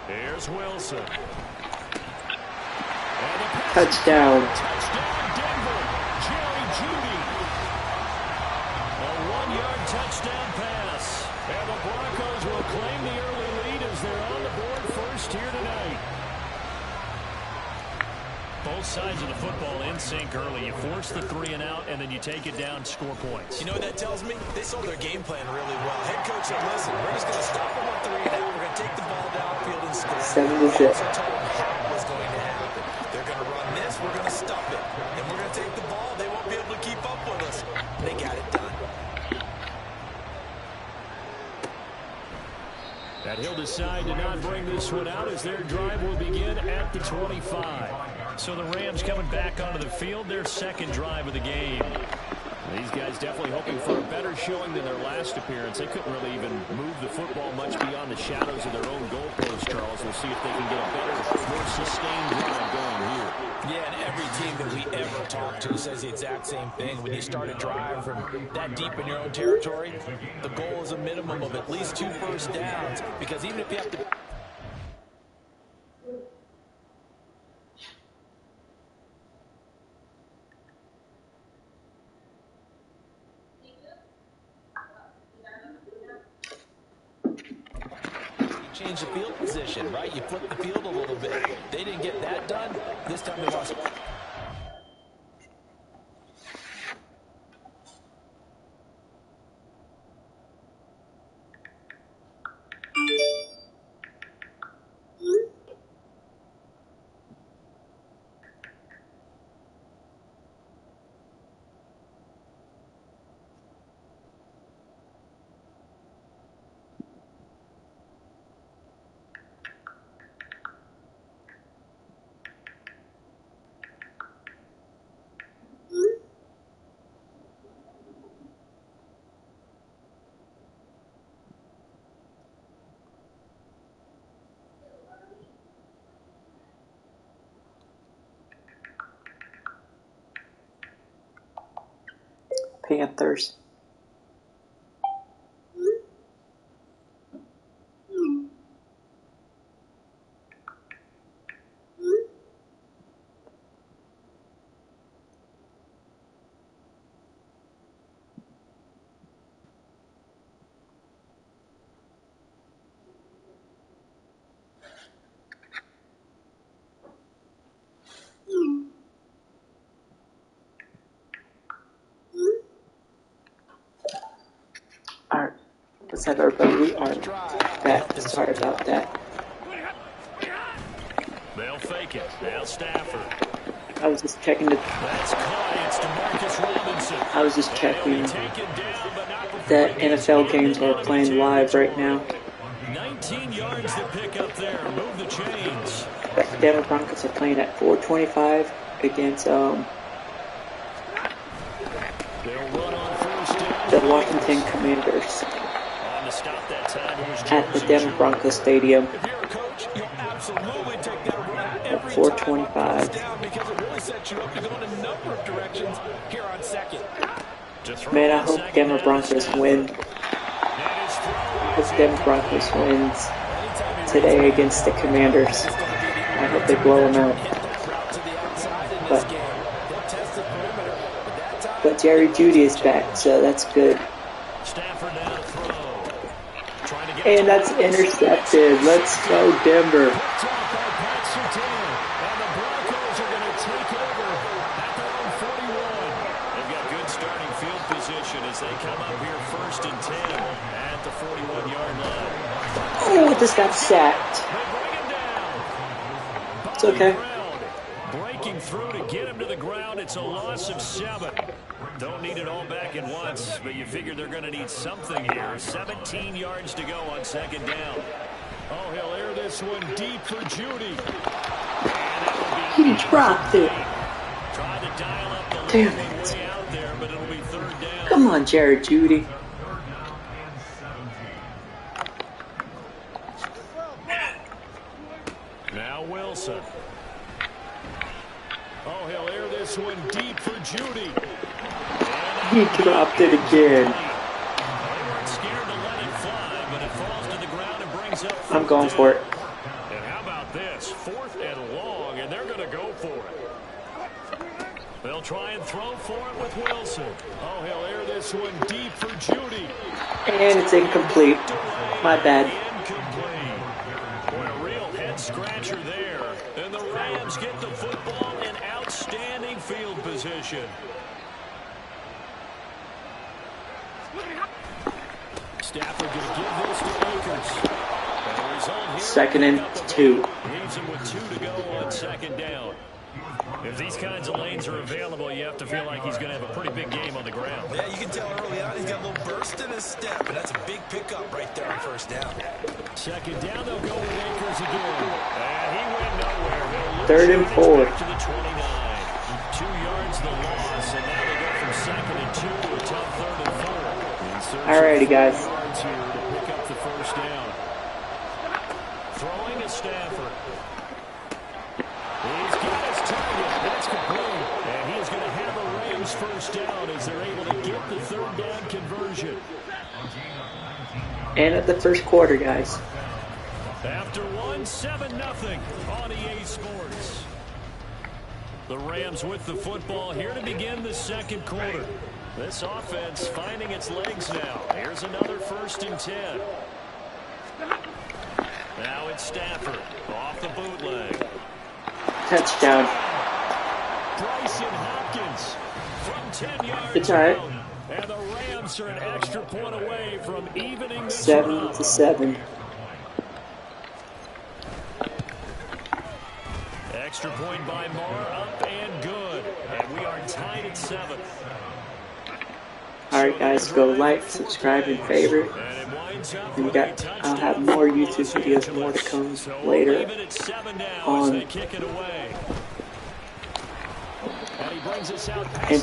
Here's Wilson. Touchdown. Touchdown, Denver. Jerry Jeudy. A 1-yard touchdown pass. And the Broncos will claim the early lead as they're on the board 1st here tonight. Both sides of the football in sync early. You force the 3 and out, and then you take it down, score points. You know what that tells me? They saw their game plan really well. Head coach said, listen, we're just going to stop them on 3 and out. We're going to take the ball downfield and score. 7-6. So told them how was going to happen. They're going to run this. We're going to stop it. And we're going to take the ball. They won't be able to keep up with us. They got it done. And he'll decide to not bring this one out as their drive will begin at the 25. So the Rams coming back onto the field, their second drive of the game. These guys definitely hoping for a better showing than their last appearance. They couldn't really even move the football much beyond the shadows of their own goalpost, Charles. We'll see if they can get a better, more sustained drive going here. Yeah, and every team that we ever talk to says the exact same thing. When you start a drive from that deep in your own territory, the goal is a minimum of at least 2 first downs, because even if you have to... change the field position, right? You flip the field a little bit. They didn't get that done. This time they lost. Panthers. Alright, let's have everybody rearm that. Sorry about that. They'll fake it. Now Stafford. I was just checking the. That's caught. It's DeMarcus Robinson. I was just checking that NFL games are playing live right now. 19 yards to pick up there. Move the chains. The Denver Broncos are playing at 4:25 against They'll run on first down. the Washington Commanders On to stop that time was at the Denver Broncos Stadium If you're a coach, you'll absolutely take that run at every 4:25. time because it really sets you up to go in a number of directions here on second. Man, I hope Denver Broncos win. I hope Denver Broncos wins today against the Commanders. I hope they blow them out. But Jerry Jeudy is back, so that's good. Stafford now to throw. Trying to get And that's intercepted. Let's go, Denver. And the Broncos are going to take over at their own 41. They've got good starting field position as they come up here 1st and 10 at the 41-yard line. Oh, just got sacked. They bring him down. It's okay. Breaking through to get him to the ground. It's a loss of 7. Don't need it all back at once, but you figure they're going to need something here. 17 yards to go on 2nd down. Oh, he'll air this one deep for Jeudy. He dropped it. Trying to dial up the Damn lead it. way out there, but it'll be 3rd down. Come on, Jared Jeudy. Now Wilson. Oh, he'll air this one deep for Jeudy. He dropped it again. Scared to let it fly, but it falls to the ground and brings up. I'm going for it. And how about this? 4th and long, and they're going to go for it. They'll try and throw for it with Wilson. Oh, he'll air this one deep for Jeudy. And it's incomplete. My bad. Incomplete. Boy, a real head-scratcher there. And the Rams get the football in outstanding field position. Stafford going to give this to Akers. And the result here, 2nd and 2. leaves him with 2 to go on 2nd down. If these kinds of lanes are available, you have to feel like he's going to have a pretty big game on the ground. Yeah, you can tell early on he's got a little burst in his step, and that's a big pickup right there on first down. Second down, they'll go with Akers again. And he went nowhere. 3rd and 4. To the 29. 2 yards the loss, and now they go from 2nd and 2 to a tough 3rd and 4. Alrighty, guys. Yards here to pick up the first down. Throwing a Stafford. He's got his target. That's complete. And he is going to have a Rams first down as they're able to get the 3rd down conversion. And at the first quarter, guys. After 1, 7-0 on EA Sports. The Rams with the football here to begin the second quarter. This offense finding its legs now. Here's another 1st and 10. Now it's Stafford off the bootleg. Touchdown. Bryson Hopkins from 10 yards It's alright. out. And the Rams are an extra point away from evening this 7-7. Extra point by Moore, up and good. And we are tied at 7. Alright, guys, go like, subscribe, and favorite. And I'll have more YouTube videos, more to come later on. And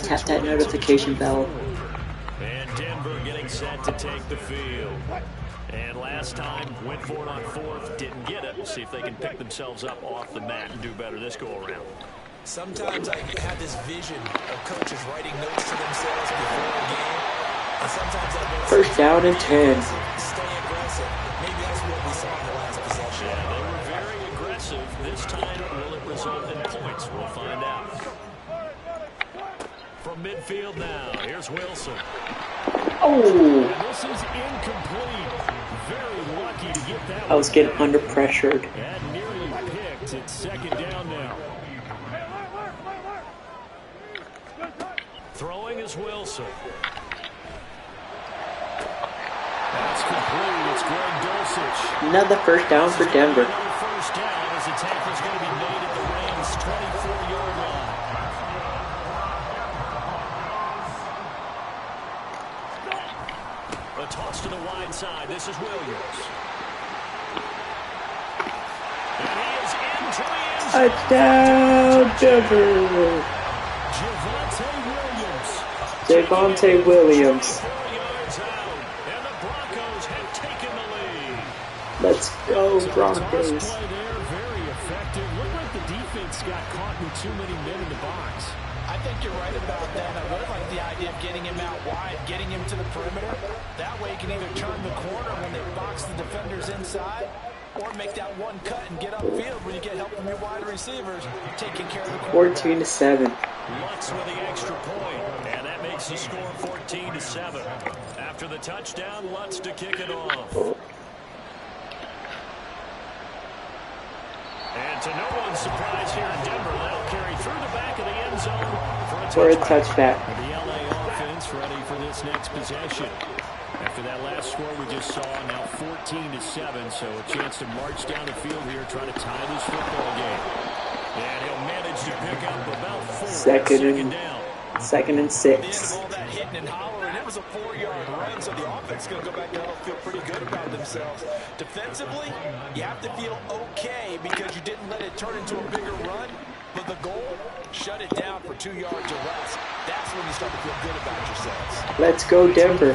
tap that notification bell. And Denver getting set to take the field. And last time, went for it on 4th, didn't get it. We'll see if they can pick themselves up off the mat and do better this go-around. Sometimes I have this vision of coaches writing notes to themselves before a game. And sometimes I go, 1st down and 10. stay aggressive. Maybe that's what we saw in the last possession. Yeah, they were very aggressive. This time, will it result in points? We'll find out. From midfield now, here's Wilson. Oh! And this is incomplete. Very lucky to get that. I was getting under pressured. That nearly picked. It's 2nd down now. Throwing is Wilson. That's complete. It's Greg Dulcich. Another 1st down for Denver. Another first down as the tackle is going to be made at the Rams' 24-yard line. A toss to the wide side. This is Williams. And he is into the end zone. Touchdown, Denver! Javonte Williams. 4 yards out, and the Broncos have taken the lead. Let's go, So Broncos. toss play there, very effective. Looked like the defense got caught with too many men in the box. I think you're right about that. I really like the idea of getting him out wide, getting him to the perimeter. That way he can either turn the corner when they box the defenders inside, or make that one cut and get upfield when you get help from your wide receivers, taking care of the quarterback. 14-7. Lutz with the extra point, and that makes the score 14-7. After the touchdown, Lutz to kick it off. And to no one's surprise here in Denver, they'll carry through the back of the end zone For a touchback. The LA offense ready for this next possession. After that last score we just saw, now 14-7, so a chance to march down the field here, trying to tie this football game. And he'll manage to pick up about 4. Second down. 2nd and 6. All that hitting and hollering, it was a 4-yard run, so the offense is going to go back down and feel pretty good about themselves. Defensively, you have to feel okay because you didn't let it turn into a bigger run, but the goal, shut it down for 2 yards or less. That's when you start to feel good about yourselves. Let's go, Denver.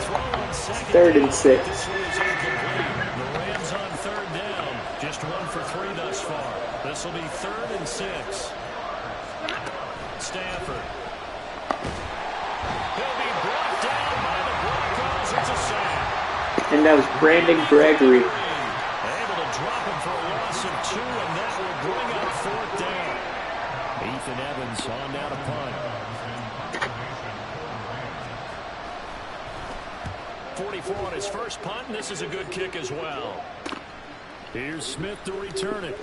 3rd and 6. This one is incomplete. The Rams on 3rd down. Just 1 for 3 thus far. This will be 3rd and 6. Stafford. He'll be brought down by the Broncos. It's a sack. And that was Brandon Gregory. Able to drop him for a loss of 2, and that will bring up 4th down. Ethan Evans on down to punt. 44 on his first punt, and this is a good kick as well. Here's Smith to return it.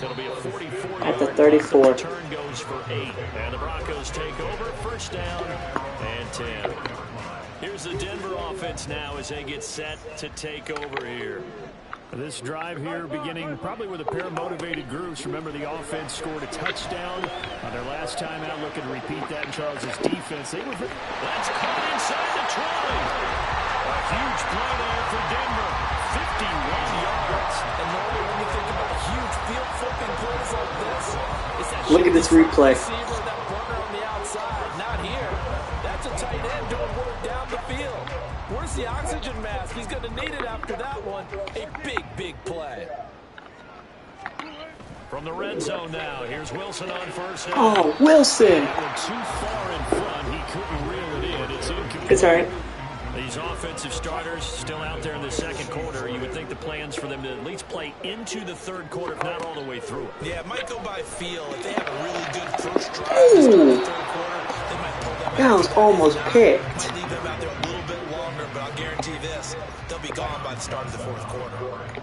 It'll be a 44-yard At the 34. punt. The return goes for 8, and the Broncos take over. 1st down and 10. Here's the Denver offense now as they get set to take over here. This drive here beginning probably with a pair of motivated groups. Remember, the offense scored a touchdown on their last time out. Looking to repeat that in Charles's defense. They were... That's caught inside the 20. A huge play there for Denver. 51 yards. And normally when you think about huge field flipping plays like this, it's that Look at this replay. receiver, that burner on the outside. Not here. That's a tight end doing work down the field. Where's the oxygen mask? He's going to need it after that one. A big, big play. From the red zone now, here's Wilson on first down. Oh, Wilson! Too far in front, he couldn't reel it in. It's incomplete. It's alright. These offensive starters still out there in the second quarter. You would think the plans for them to at least play into the third quarter, if not all the way through it. Yeah, it might go by feel. If they have a really good first drive to start the third quarter, they might pull them out. That was almost picked. Might leave them out there a little bit longer, but I'll guarantee this, they'll be gone by the start of the fourth quarter.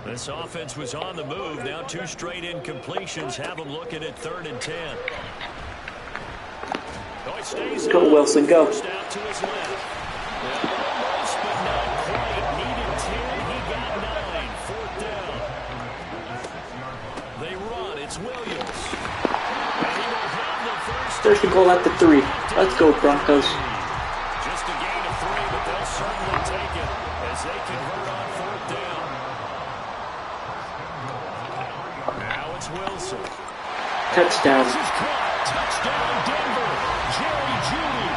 This offense was on the move. Now 2 straight incompletions have them looking at 3rd and 10. Oh, it stays Go, on. Wilson, go. First out to his left. Almost, but not quite. Needed 10. He got 9. 4th down. They run. It's Williams. And he will have the First and goal at the 3. Let's go, Broncos. Just a gain of 3, but they'll certainly take it as they convert on 4th down. Now it's Wilson. Touchdown. This is caught. Touchdown, Denver. Jerry Jeudy.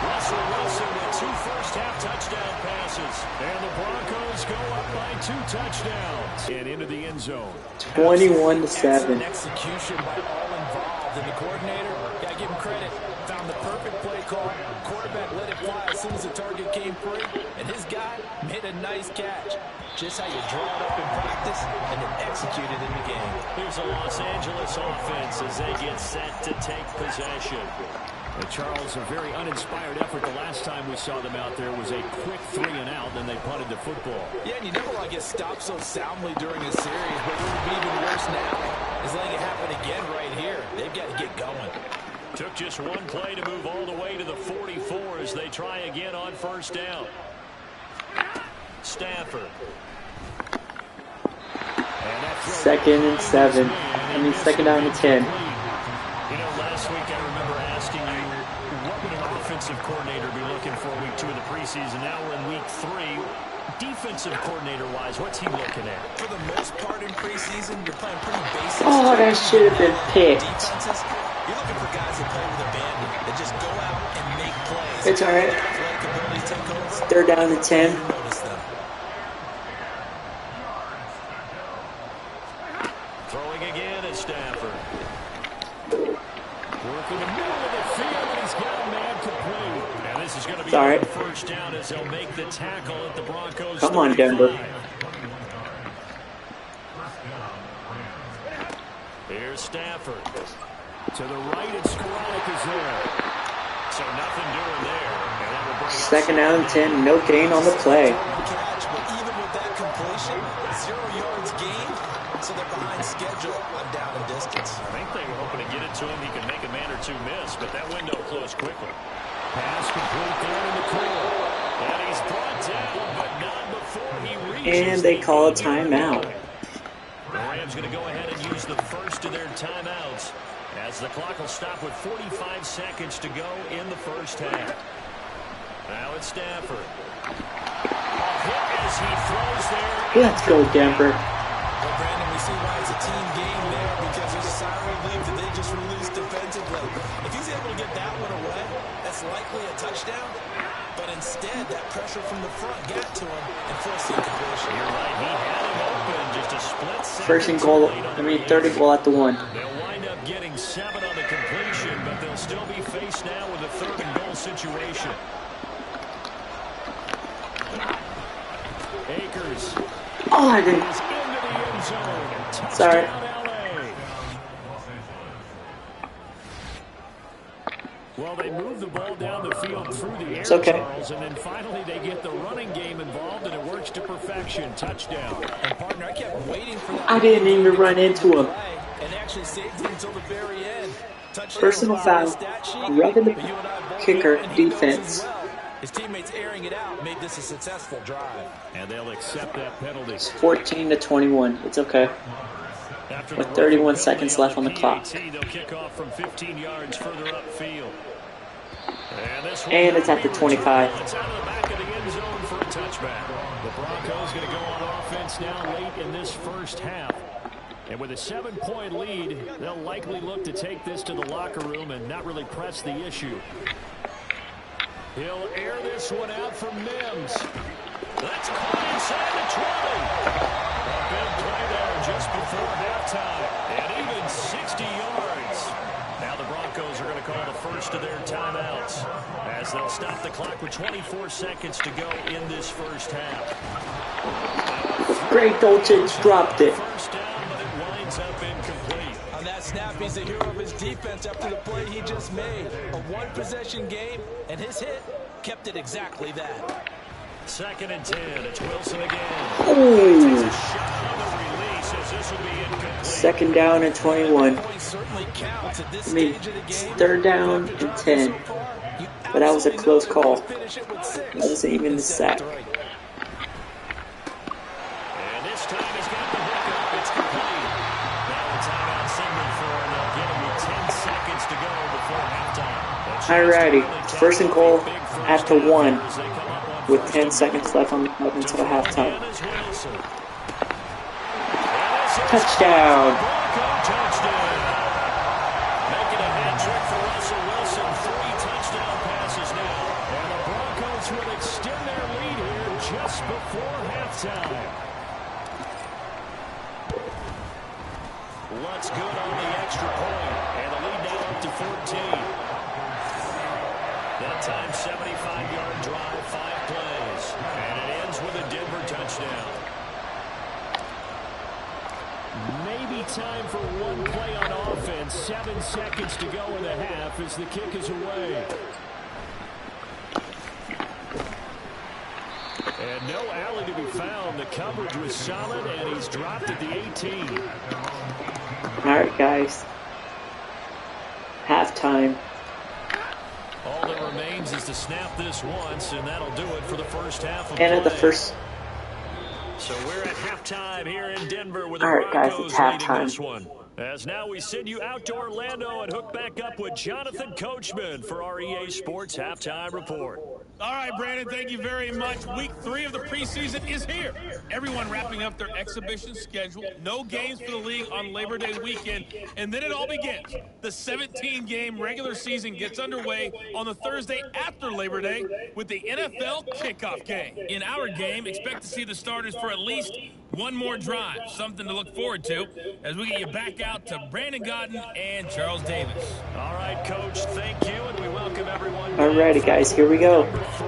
Russell Wilson with 2 first-half touchdown passes. And the Broncos go up by 2 touchdowns. And into the end zone. 21-7. Excellent execution by all involved. And the coordinator, gotta give him credit, found the perfect play call. Quarterback let it fly as soon as the target came free. And his guy made a nice catch. Just how you draw it up in practice and then execute it in the game. Here's a Los Angeles offense as they get set to take possession. And Charles, a very uninspired effort the last time we saw them out there was a quick 3 and out, then they punted the football. Yeah, and you never want to get stopped so soundly during a series, but it would be even worse now is letting it happen again right here. They've got to get going. Took just 1 play to move all the way to the 44 as they try again on first down. Stafford. Second and 7. Second down and 10. You know, last week I remember asking you, what would an offensive coordinator be looking for week 2 of the preseason? Now we're in week 3. Defensive coordinator-wise, what's he looking at? For the most part in preseason, you're playing pretty basic. Oh, that should have been picked. Defenses, you're looking for guys that play with abandon, that just go out and make plays. It's alright. Athletic abilities take over. 3rd down and 10. Notice them. Throwing again at Stafford. Working the middle of the field, and he's got a man complete. And this is going to be alright. first down as they'll make the tackle at the Broncos. Come on, Denver. Here's Stafford. To the right, it's Skoranek is there. So nothing doing there. And that will bring up 2nd down and 10. No gain on the play. Catch, but even with that completion, 0 yards gained, so they're behind schedule on down and distance. I think they were hoping to get it to him. He could make a man or 2 miss, but that window closed quickly. Pass complete there in the corner. And he's brought down, but not before he reaches. And they call a timeout. The Rams going to go ahead and use the first of their timeouts as the clock will stop with 45 seconds to go in the first half. Now it's Stafford. A hit as he throws there. Let's go, Denver. Well, Brandon, we see why it's a team game there because there's a sign relief that they just released defensively. If he's able to get that one away, that's likely a touchdown. But instead, that pressure from the front got to him and forced the incompletion. You're right. He had him open just a split second. 3rd and goal at the 1. They'll wind up getting 7 on the completion, but they'll still be faced now with a 3rd and goal situation. Akers. Oh, I didn't. Into the end zone. Sorry. Touchdown, LA. Well, they move the ball down the field through the air, It's okay. Charles, and then finally they get the running game involved, and it works to perfection. Touchdown. And partner, I kept waiting for that. I didn't even run into him. And actually saved it until the very end. Touchdown Personal on foul. the stat sheet, Rubbing the but you and I both kicker know, and he knows defense. as well. His teammates airing it out made this a successful drive. And they'll accept that penalty. It's 14-21. It's okay. With 31 seconds left on the clock. They'll kick off from 15 yards further upfield. And it's at the 25. It's out of the back of the end zone for a touchback. The Broncos going to go on offense now late in this first half. And with a 7-point lead, they'll likely look to take this to the locker room and not really press the issue. He'll air this one out from Mims. That's caught inside the 20. A big play there just before halftime. And even 60 yards. Now the Broncos are going to call the first of their timeouts as they'll stop the clock with 24 seconds to go in this first half. Great Dolchich dropped it. First down, but it winds up incomplete. On that snap, he's the hero of his defense after the play he just made. A one-possession game, and his hit kept it exactly that. 2nd and 10. It's Wilson again. Ooh. Takes a shot on the release as this will be incomplete. 2nd down and 21. Certainly counts at this I mean, stage of the game. 3rd down and 10. But that was a close call. That wasn't even the sack. And this time he's got the hook up. It's complete. Now a timeout signal for him. They'll give him 10 seconds to go before halftime. Alrighty. 1st and goal at the 1. With 10 seconds left on the clock until halftime. Touchdown! Making a hat trick for Russell Wilson. 3 touchdown passes now. And the Broncos will extend their lead here just before halftime. Lutz good on the extra point. And the lead now up to 14. That time 75-yard drive, 5 plays. And it ends with a Denver touchdown. Maybe time for one play on offense. 7 seconds to go in the half as the kick is away. And no alley to be found. The coverage was solid, and he's dropped at the 18. Alright, guys. Halftime. All that remains is to snap this once, and that'll do it for the first half of And at the play. first. So we're at halftime here in Denver with the Alright, guys, Broncos it's leading halftime. this one. As now we send you out to Orlando and hook back up with Jonathan Coachman for our EA Sports Halftime Report. All right, Brandon, thank you very much. Week 3 of the preseason is here. Everyone wrapping up their exhibition schedule. No games for the league on Labor Day weekend. And then it all begins. The 17-game regular season gets underway on the Thursday after Labor Day with the NFL kickoff game. In our game, expect to see the starters for at least one more drive. Something to look forward to as we get you back out to Brandon Godden and Charles Davis. All right, Coach, thank you, and we welcome everyone. Alrighty, guys, here we go. Number 3.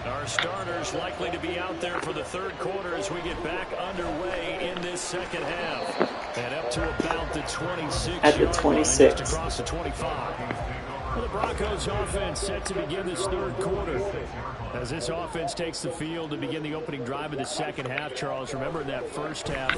Our starters likely to be out there for the 3rd quarter as we get back underway in this second half. And up to about the 26. At the 26. Just across the 25. Well, the Broncos offense set to begin this 3rd quarter. As this offense takes the field to begin the opening drive of the second half, Charles, remember in that first half,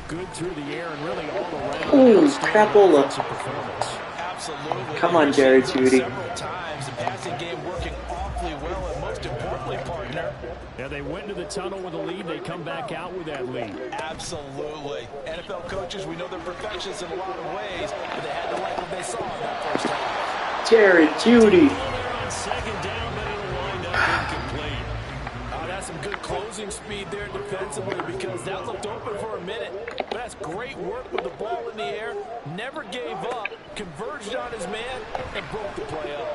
good through the air and really all around. Ooh, crapola. Performance. Absolutely. Come on, Jerry Jeudy. Several times, the passing game working awfully well, and most importantly, partner. Yeah, they went to the tunnel with a lead. They come back out with that lead. Absolutely. NFL coaches, we know they're perfectionists in a lot of ways, but they had to like what they saw in that first half. Jerry Jeudy. On 2nd down, but it'll wind up incomplete. That's some good closing speed there defensively because that looked open for a minute. But that's great work with the ball in the air. Never gave up, converged on his man, and broke the play up.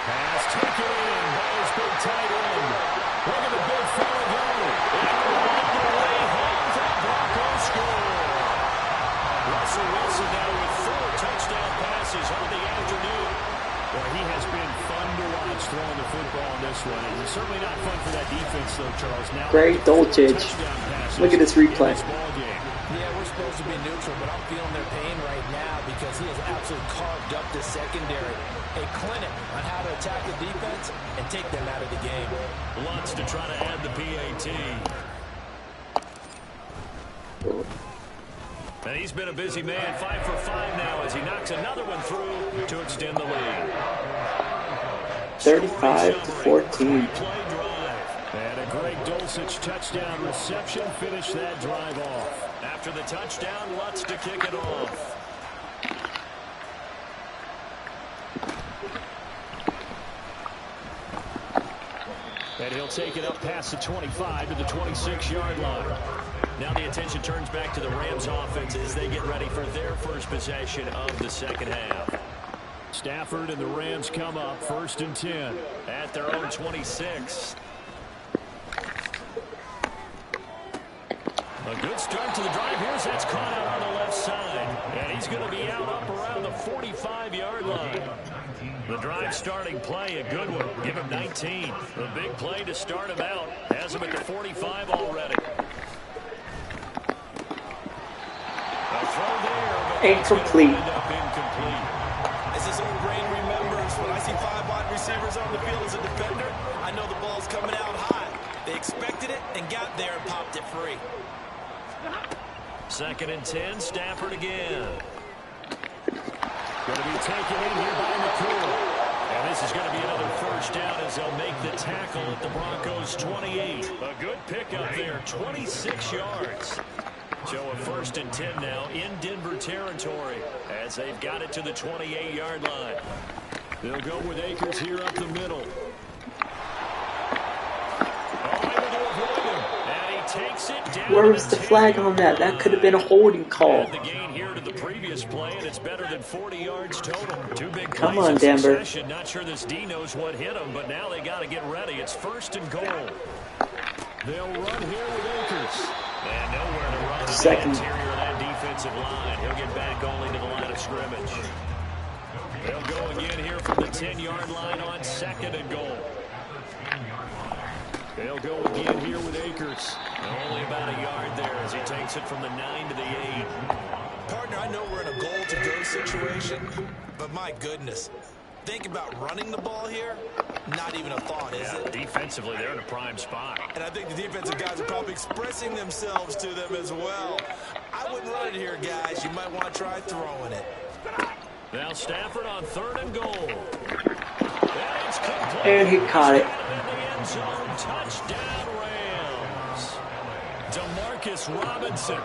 Pass taken in by his big tight end. Look at the big fella go. And the way home for the Broncos score. Russell Wilson now with 4 touchdown passes on the afternoon. Well, he has been fun to watch throwing the football in this one. It's certainly not fun for that defense, though, Charles. Now, Great Dolchich. Look at this replay. Yeah, we're supposed to be neutral, but I'm feeling their pain right now because he has absolutely carved up the secondary. A clinic on how to attack the defense and take them out of the game. Lutz to try to add the PAT. And he's been a busy man, 5 for 5 now as he knocks another one through to extend the lead. 35-14. And a great Dulcich touchdown reception finished that drive off. After the touchdown, Lutz to kick it off. And he'll take it up past the 25 to the 26-yard line. Now the attention turns back to the Rams offense as they get ready for their first possession of the second half. Stafford and the Rams come up 1st and 10 at their own 26. A good start to the drive here as that's caught out on the left side. And he's going to be out up around the 45-yard line. The drive starting play, a good one. Give him 19. The big play to start him out. Has him at the 45 already. A throw there. Incomplete. As his old brain remembers, when I see 5 wide receivers on the field as a defender, I know the ball's coming out high. They expected it and got there and popped it free. 2nd and 10, Stafford again. Going to be taken in here by McCool. And this is going to be another first down as they'll make the tackle at the Broncos' 28. A good pickup there, 26 yards. So a 1st and 10 now in Denver territory as they've got it to the 28-yard line. They'll go with Akers here up the middle. Takes it down. Where was the flag on that? That could have been a holding call. The gain here to the previous play, and it's better than 40 yards total. 2 big plays. Come on, Denver. Not sure this D knows what hit him, but now they got to get ready. It's 1st and goal. They'll run here with Akers. And nowhere to run. Second. The interior of that defensive line. He'll get back only to the line of scrimmage. They'll go again here from the 10-yard line on 2nd and goal. They'll go again here with Akers. Only about a yard there as he takes it from the 9 to the 8. Partner, I know we're in a goal-to-go situation, but my goodness. Think about running the ball here. Not even a thought, is it? Defensively, they're in a prime spot. And I think the defensive guys are probably expressing themselves to them as well. I wouldn't run it here, guys. You might want to try throwing it. Now Stafford on 3rd and goal. And he caught it. Touchdown Rams. DeMarcus Robinson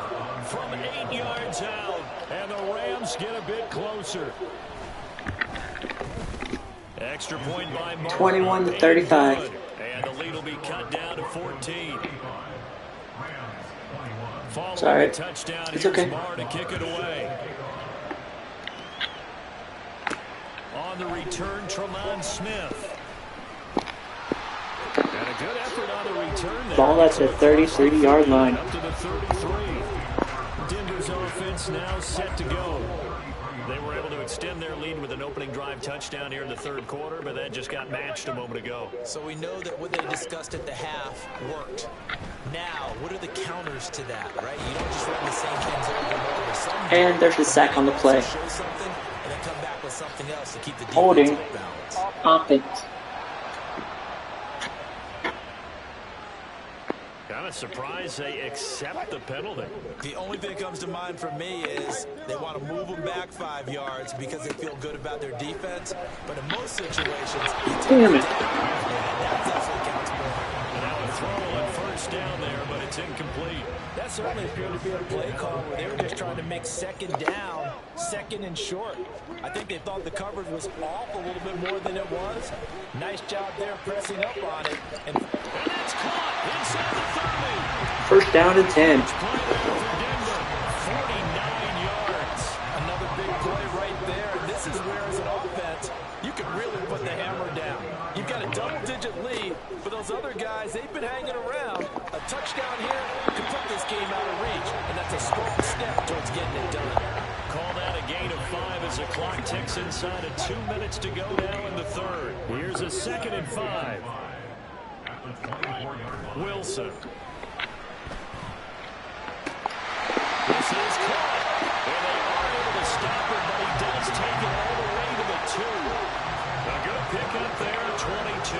from 8 yards out. And the Rams get a bit closer. Extra point by Martin. 21-35. And the lead will be cut down to 14. Sorry. Touchdown. It's okay. Marr to kick it away. On the return, Tremont Smith. And a good effort on the return there. Ball at the 33-yard line. Up to the 33. Denver's offense now set to go. They were able to extend their lead with an opening drive touchdown here in the 3rd quarter, but that just got matched a moment ago. So we know that what they discussed at the half worked. Now, what are the counters to that, right? You don't just run the same things over and over. And there's a sack on the play. Show something and then come back with something else to keep the defense Holding. off balance. Offense. Kind of surprised they accept the penalty. The only thing that comes to mind for me is they want to move them back 5 yards because they feel good about their defense. But in most situations, Damn it. that definitely counts more. And now a throw on 1st down there, but it's incomplete. That certainly appeared to be a play call where they were just trying to make 2nd down, 2nd and short. I think they thought the coverage was off a little bit more than it was. Nice job there pressing up on it. And that's caught inside the 30. 1st down and 10. 49 yards. Another big play right there. And this is where, as an offense, you can really put the hammer down. You've got a double-digit lead. For those other guys, they've been hanging around. A touchdown here could put this game out of reach. And that's a strong step towards getting it done. Call that a gain of 5 as the clock ticks inside of 2 minutes to go now in the 3rd. Here's a 2nd and 5. Wilson. This is caught. And they are able to stop it, but he does take it all the way to the 2. A good pickup there, 22.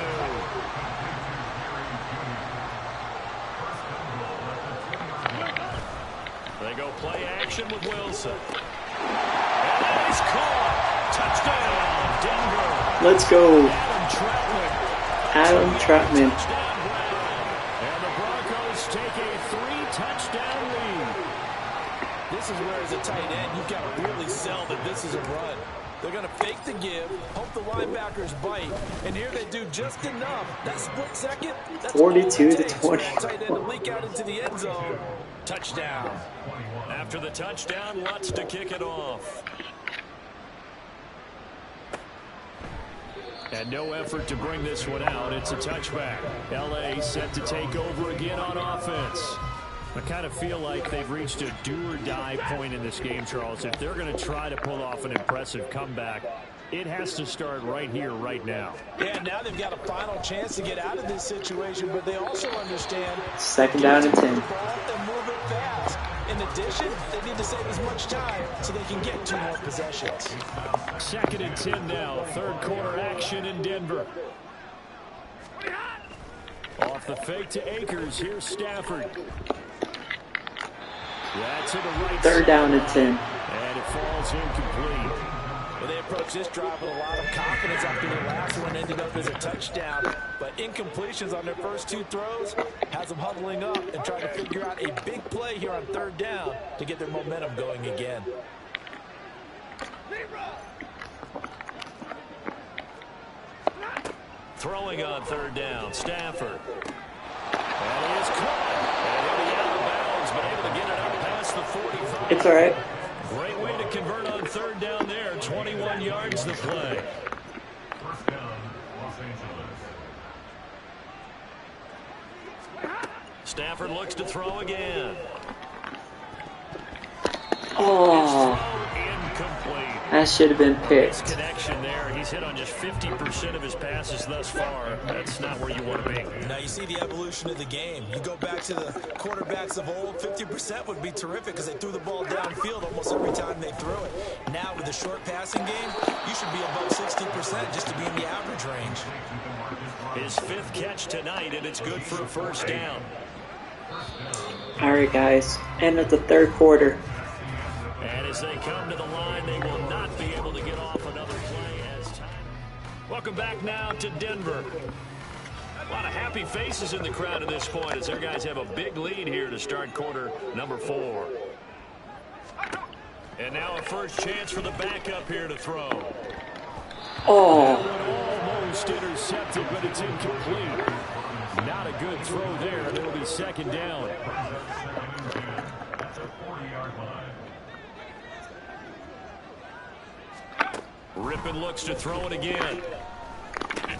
They go play action with Wilson. And he's caught. Touchdown, Denver. Let's go. Adam Trout Adam Trotman. And the Broncos take a 3-touchdown lead. This is where, as a tight end, you've got to really sell that this is a run. They're going to fake the give, hope the linebackers bite, and here they do just enough. That split second, that's 42 to 20. Tight end to leak out into the end zone. Touchdown. After the touchdown, Lutz to kick it off. And no effort to bring this one out. It's a touchback. LA set to take over again on offense. I kind of feel like they've reached a do-or-die point in this game, Charles. If they're going to try to pull off an impressive comeback, it has to start right here, right now. Yeah, now they've got a final chance to get out of this situation, but they also understand... Second down and 10. And move it fast. In addition, they need to save as much time so they can get 2 more possessions. Second and 10 now. Third quarter action in Denver. Off the fake to Akers. Here's Stafford. That's to the right Third side. down and 10. And it falls incomplete. Well, they approached this drive with a lot of confidence after their last one ended up as a touchdown. But incompletions on their first 2 throws has them huddling up and trying to figure out a big play here on third down to get their momentum going again. Throwing on third down, Stafford. And he is caught. And he'll be out of bounds, but able to get it up past the 45. It's alright. Great way to convert on third down there. 21 yards to play. First down, Los Angeles. Stafford looks to throw again. Oh, Incomplete. that should have been Nice picked. connection there. He's hit on just 50% of his passes thus far. That's not where you want to be. Now you see the evolution of the game. You go back to the quarterbacks of old, 50% would be terrific because they threw the ball downfield almost every time they threw it. Now with the short passing game, you should be above 60% just to be in the average range. His 5th catch tonight, and it's good for a first down. Alright guys, end of the third quarter. And as they come to the line, they will not be able to get off another play as time. Welcome back now to Denver. A lot of happy faces in the crowd at this point as their guys have a big lead here to start quarter number 4. And now a first chance for the backup here to throw. Oh, Almost intercepted, but it's incomplete. Not a good throw there. It'll be second down. At the 40-yard line. Rippon looks to throw it again. And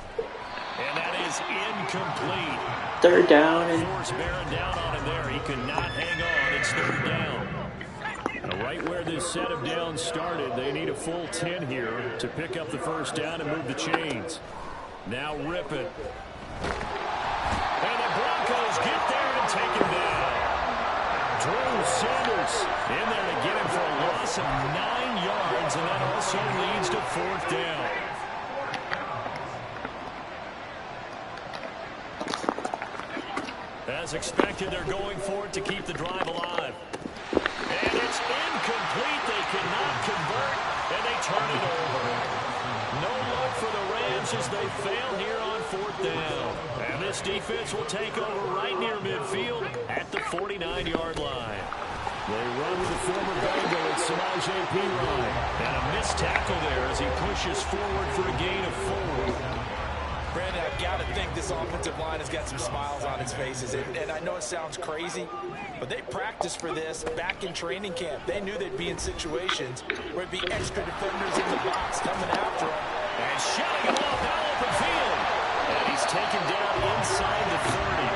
that is incomplete. third down and Force bearing down on him there. He could not hang on. It's third down. Now, right where this set of downs started, they need a full 10 here to pick up the first down and move the chains. Now Rippon. And the Broncos get there and take him down. Drew Sanders in there to get him for a loss of 9 yards, and that also leads to fourth down. As expected, they're going for it to keep the drive alive. And it's incomplete. They cannot convert, and they turn it over. No luck for the Rams as they fail here on fourth down. And this defense will take over right near midfield at the 49-yard line. They run with the former Bengal at Samaje Perine. And a missed tackle there as he pushes forward for a gain of 4. Brandon, I've got to think this offensive line has got some smiles on its faces. And I know it sounds crazy, but they practiced for this back in training camp. They knew they'd be in situations where it'd be extra defenders in the box coming after them. And shutting him off now open field. And he's taken down inside the 30.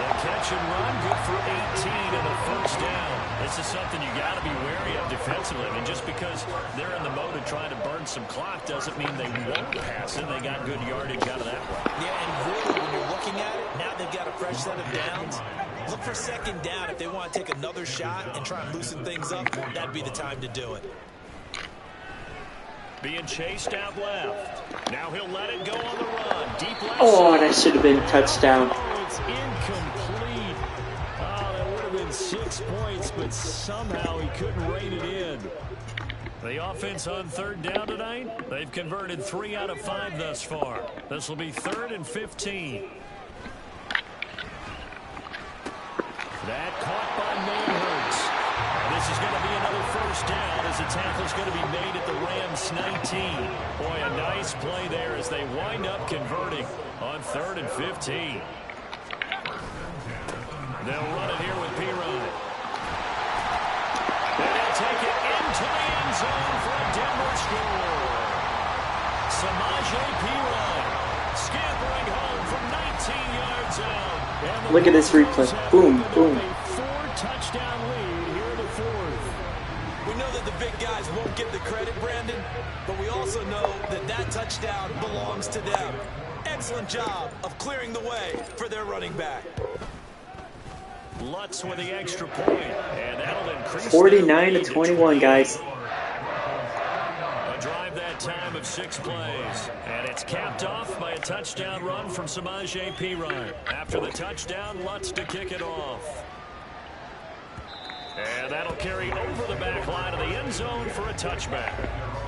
The catch and run, good for 18 and a first down. This is something you got to be wary of defensively. I mean, just because they're in the mode of trying to burn some clock doesn't mean they won't pass it. They got good yardage out of that one. Yeah, and really, when you're looking at it, now they've got a fresh set of downs. Look for second down if they want to take another shot and try and loosen things up. That'd be the time to do it. Being chased out left. Now he'll let it go on the run. Deep left. oh, that should have been a touchdown. Oh, it's incomplete. Oh, that would have been 6 points, but somehow he couldn't rein it in. The offense on third down tonight, they've converted 3 out of 5 thus far. This will be 3rd and 15. That caught by Manhurts. This is going to be another first down as the tackle's going to be made at the Rams 19. Boy, a nice play there as they wind up converting on 3rd and 15. They'll run it here with P-Ryan. And they'll take it into the end zone for a Denver score. Samaje P-Ryan scampering home from 19 yards out. Look at this replay. Boom, boom. A 4-touchdown lead here in the 4th. We know that the big guys won't get the credit, Brandon, but we also know that that touchdown belongs to them. Excellent job of clearing the way for their running back. Lutz with the extra point, and that'll increase 49 to 21, guys. A drive that time of 6 plays, and it's capped off by a touchdown run from Samaje P-Ryan. After the touchdown, Lutz to kick it off. And that'll carry over the back line of the end zone for a touchback.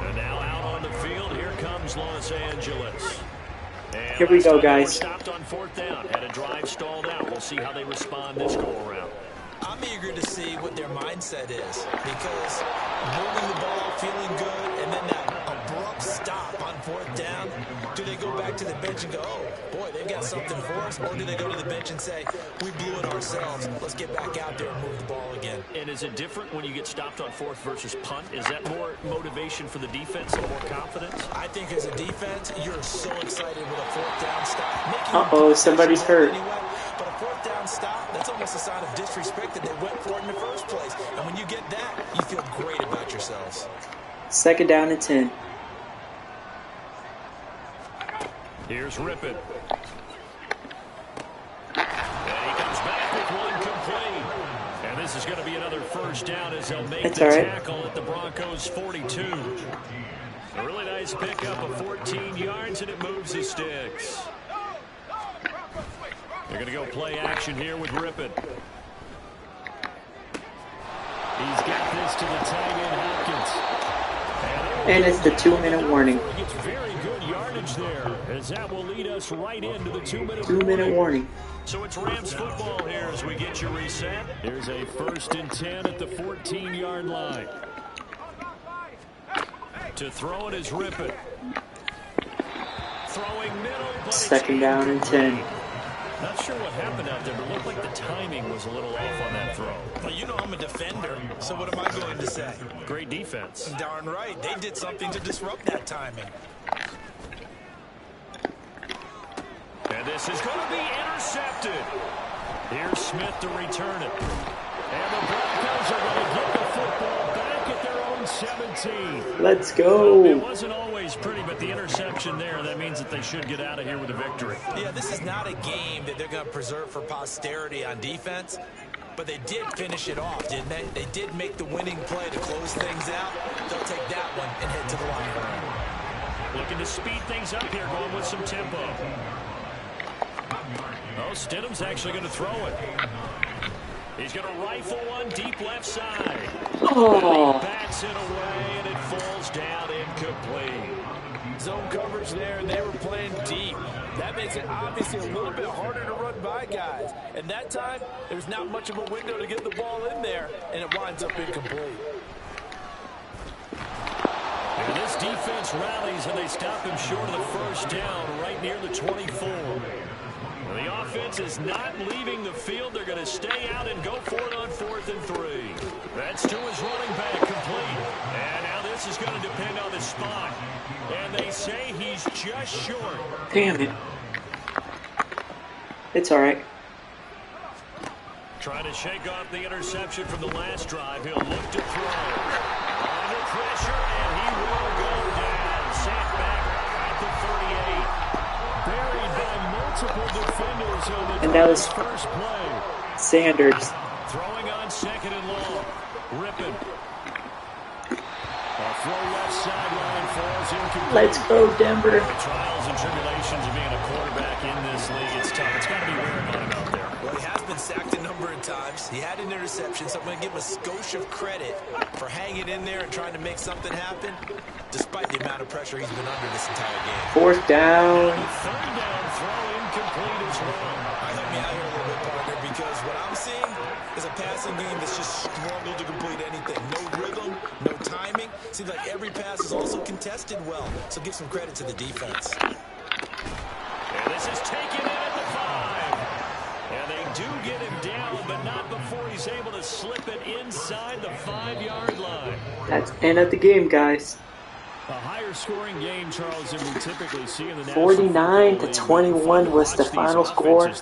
And now out on the field, here comes Los Angeles. And here we go, guys. Stopped on 4th down, and a drive stalled out. We'll see how they respond this go-around. I'm eager to see what their mindset is, because moving the ball, feeling good, and then that abrupt stop on 4th down, do they go back to the bench and go, oh, boy, they've got something for us, or do they go to the bench and say, we blew it ourselves, let's get back out there and move the ball again? And is it different when you get stopped on 4th versus punt? Is that more motivation for the defense and more confidence? I think as a defense, you're so excited with a 4th down stop. Uh-oh, somebody's hurt. Anyway, but a 4th down stop, that's almost a sign of disrespect that they went for it in the first place. And when you get that, you feel great about yourselves. 2nd down and 10. Here's Rippon. And he comes back with one complete. And this is going to be another first down as they'll make the tackle at the Broncos 42. A really nice pickup of 14 yards, and it moves the sticks. They're going to go play action here with Rippon. He's got this to the tight end, Hopkins. And it's the 2-minute warning. It's very good yardage there, as that will lead us right into the 2-minute 2-minute warning. So it's Rams football here as we get you reset. There's a 1st and 10 at the 14-yard line. To throw it is Rippon. Throwing middle, but 2nd down and 10. Not sure what happened out there, but it looked like the timing was a little off on that throw. Well, you know I'm a defender, so what am I going to say? Great defense. Darn right. They did something to disrupt that timing. And this is going to be intercepted. Here's Smith to return it. And the Broncos are going to get the football back at their own 17. Let's go. It wasn't always pretty, but the interception there, that means that they should get out of here with a victory. Yeah, this is not a game that they're going to preserve for posterity on defense, but they did finish it off, didn't they? They did make the winning play to close things out. They'll take that one and head to the locker room. Looking to speed things up here, going with some tempo. Oh, Stidham's actually going to throw it. He's going to rifle one deep left side. Oh. He bats it away, and it falls down incomplete. Zone coverage there, and they were playing deep. That makes it obviously a little bit harder to run by guys. And that time, there's not much of a window to get the ball in there, and it winds up incomplete. And this defense rallies, and they stop him short of the first down right near the 24. The offense is not leaving the field. They're going to stay out and go for it on 4th and 3. That's to his running back, complete. And now this is going to depend on the spot. And they say he's just short. Damn it. It's all right. Trying to shake off the interception from the last drive. He'll look to throw. Under pressure, and he will go down. Sent back at the 38. Buried by multiple defenders on the And that was first play. Sanders. Throwing on 2nd and long. Rippon. A throw left sideline falls incomplete. Let's go, Denver. The trials and tribulations of being a quarterback in this league, it's tough. It's got to be wearing on him out there. Well, he has been sacked a number of times. He had an interception, so I'm going to give him a skosh of credit for hanging in there and trying to make something happen, despite the amount of pressure he's been under this entire game. Fourth down. Third down throw incomplete as well. Help me out here a little bit, partner, because what I'm seeing is a passing game that's just struggled to complete anything. No rhythm, no timing. Seems like every pass is also contested well, so give some credit to the defense. And this is taken in at the 5. And they do get him down, but not before he's able to slip it inside the 5-yard line. That's end of the game, guys. A higher scoring game, Charles, than we typically see in the 49-21 was the final score.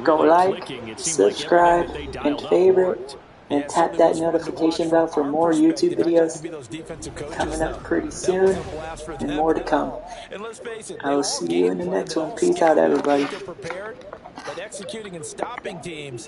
Go like, subscribe, and favorite, and tap that notification bell for more YouTube videos coming up pretty soon, and more to come. I will see you in the next one. Peace out, everybody. But executing and stopping teams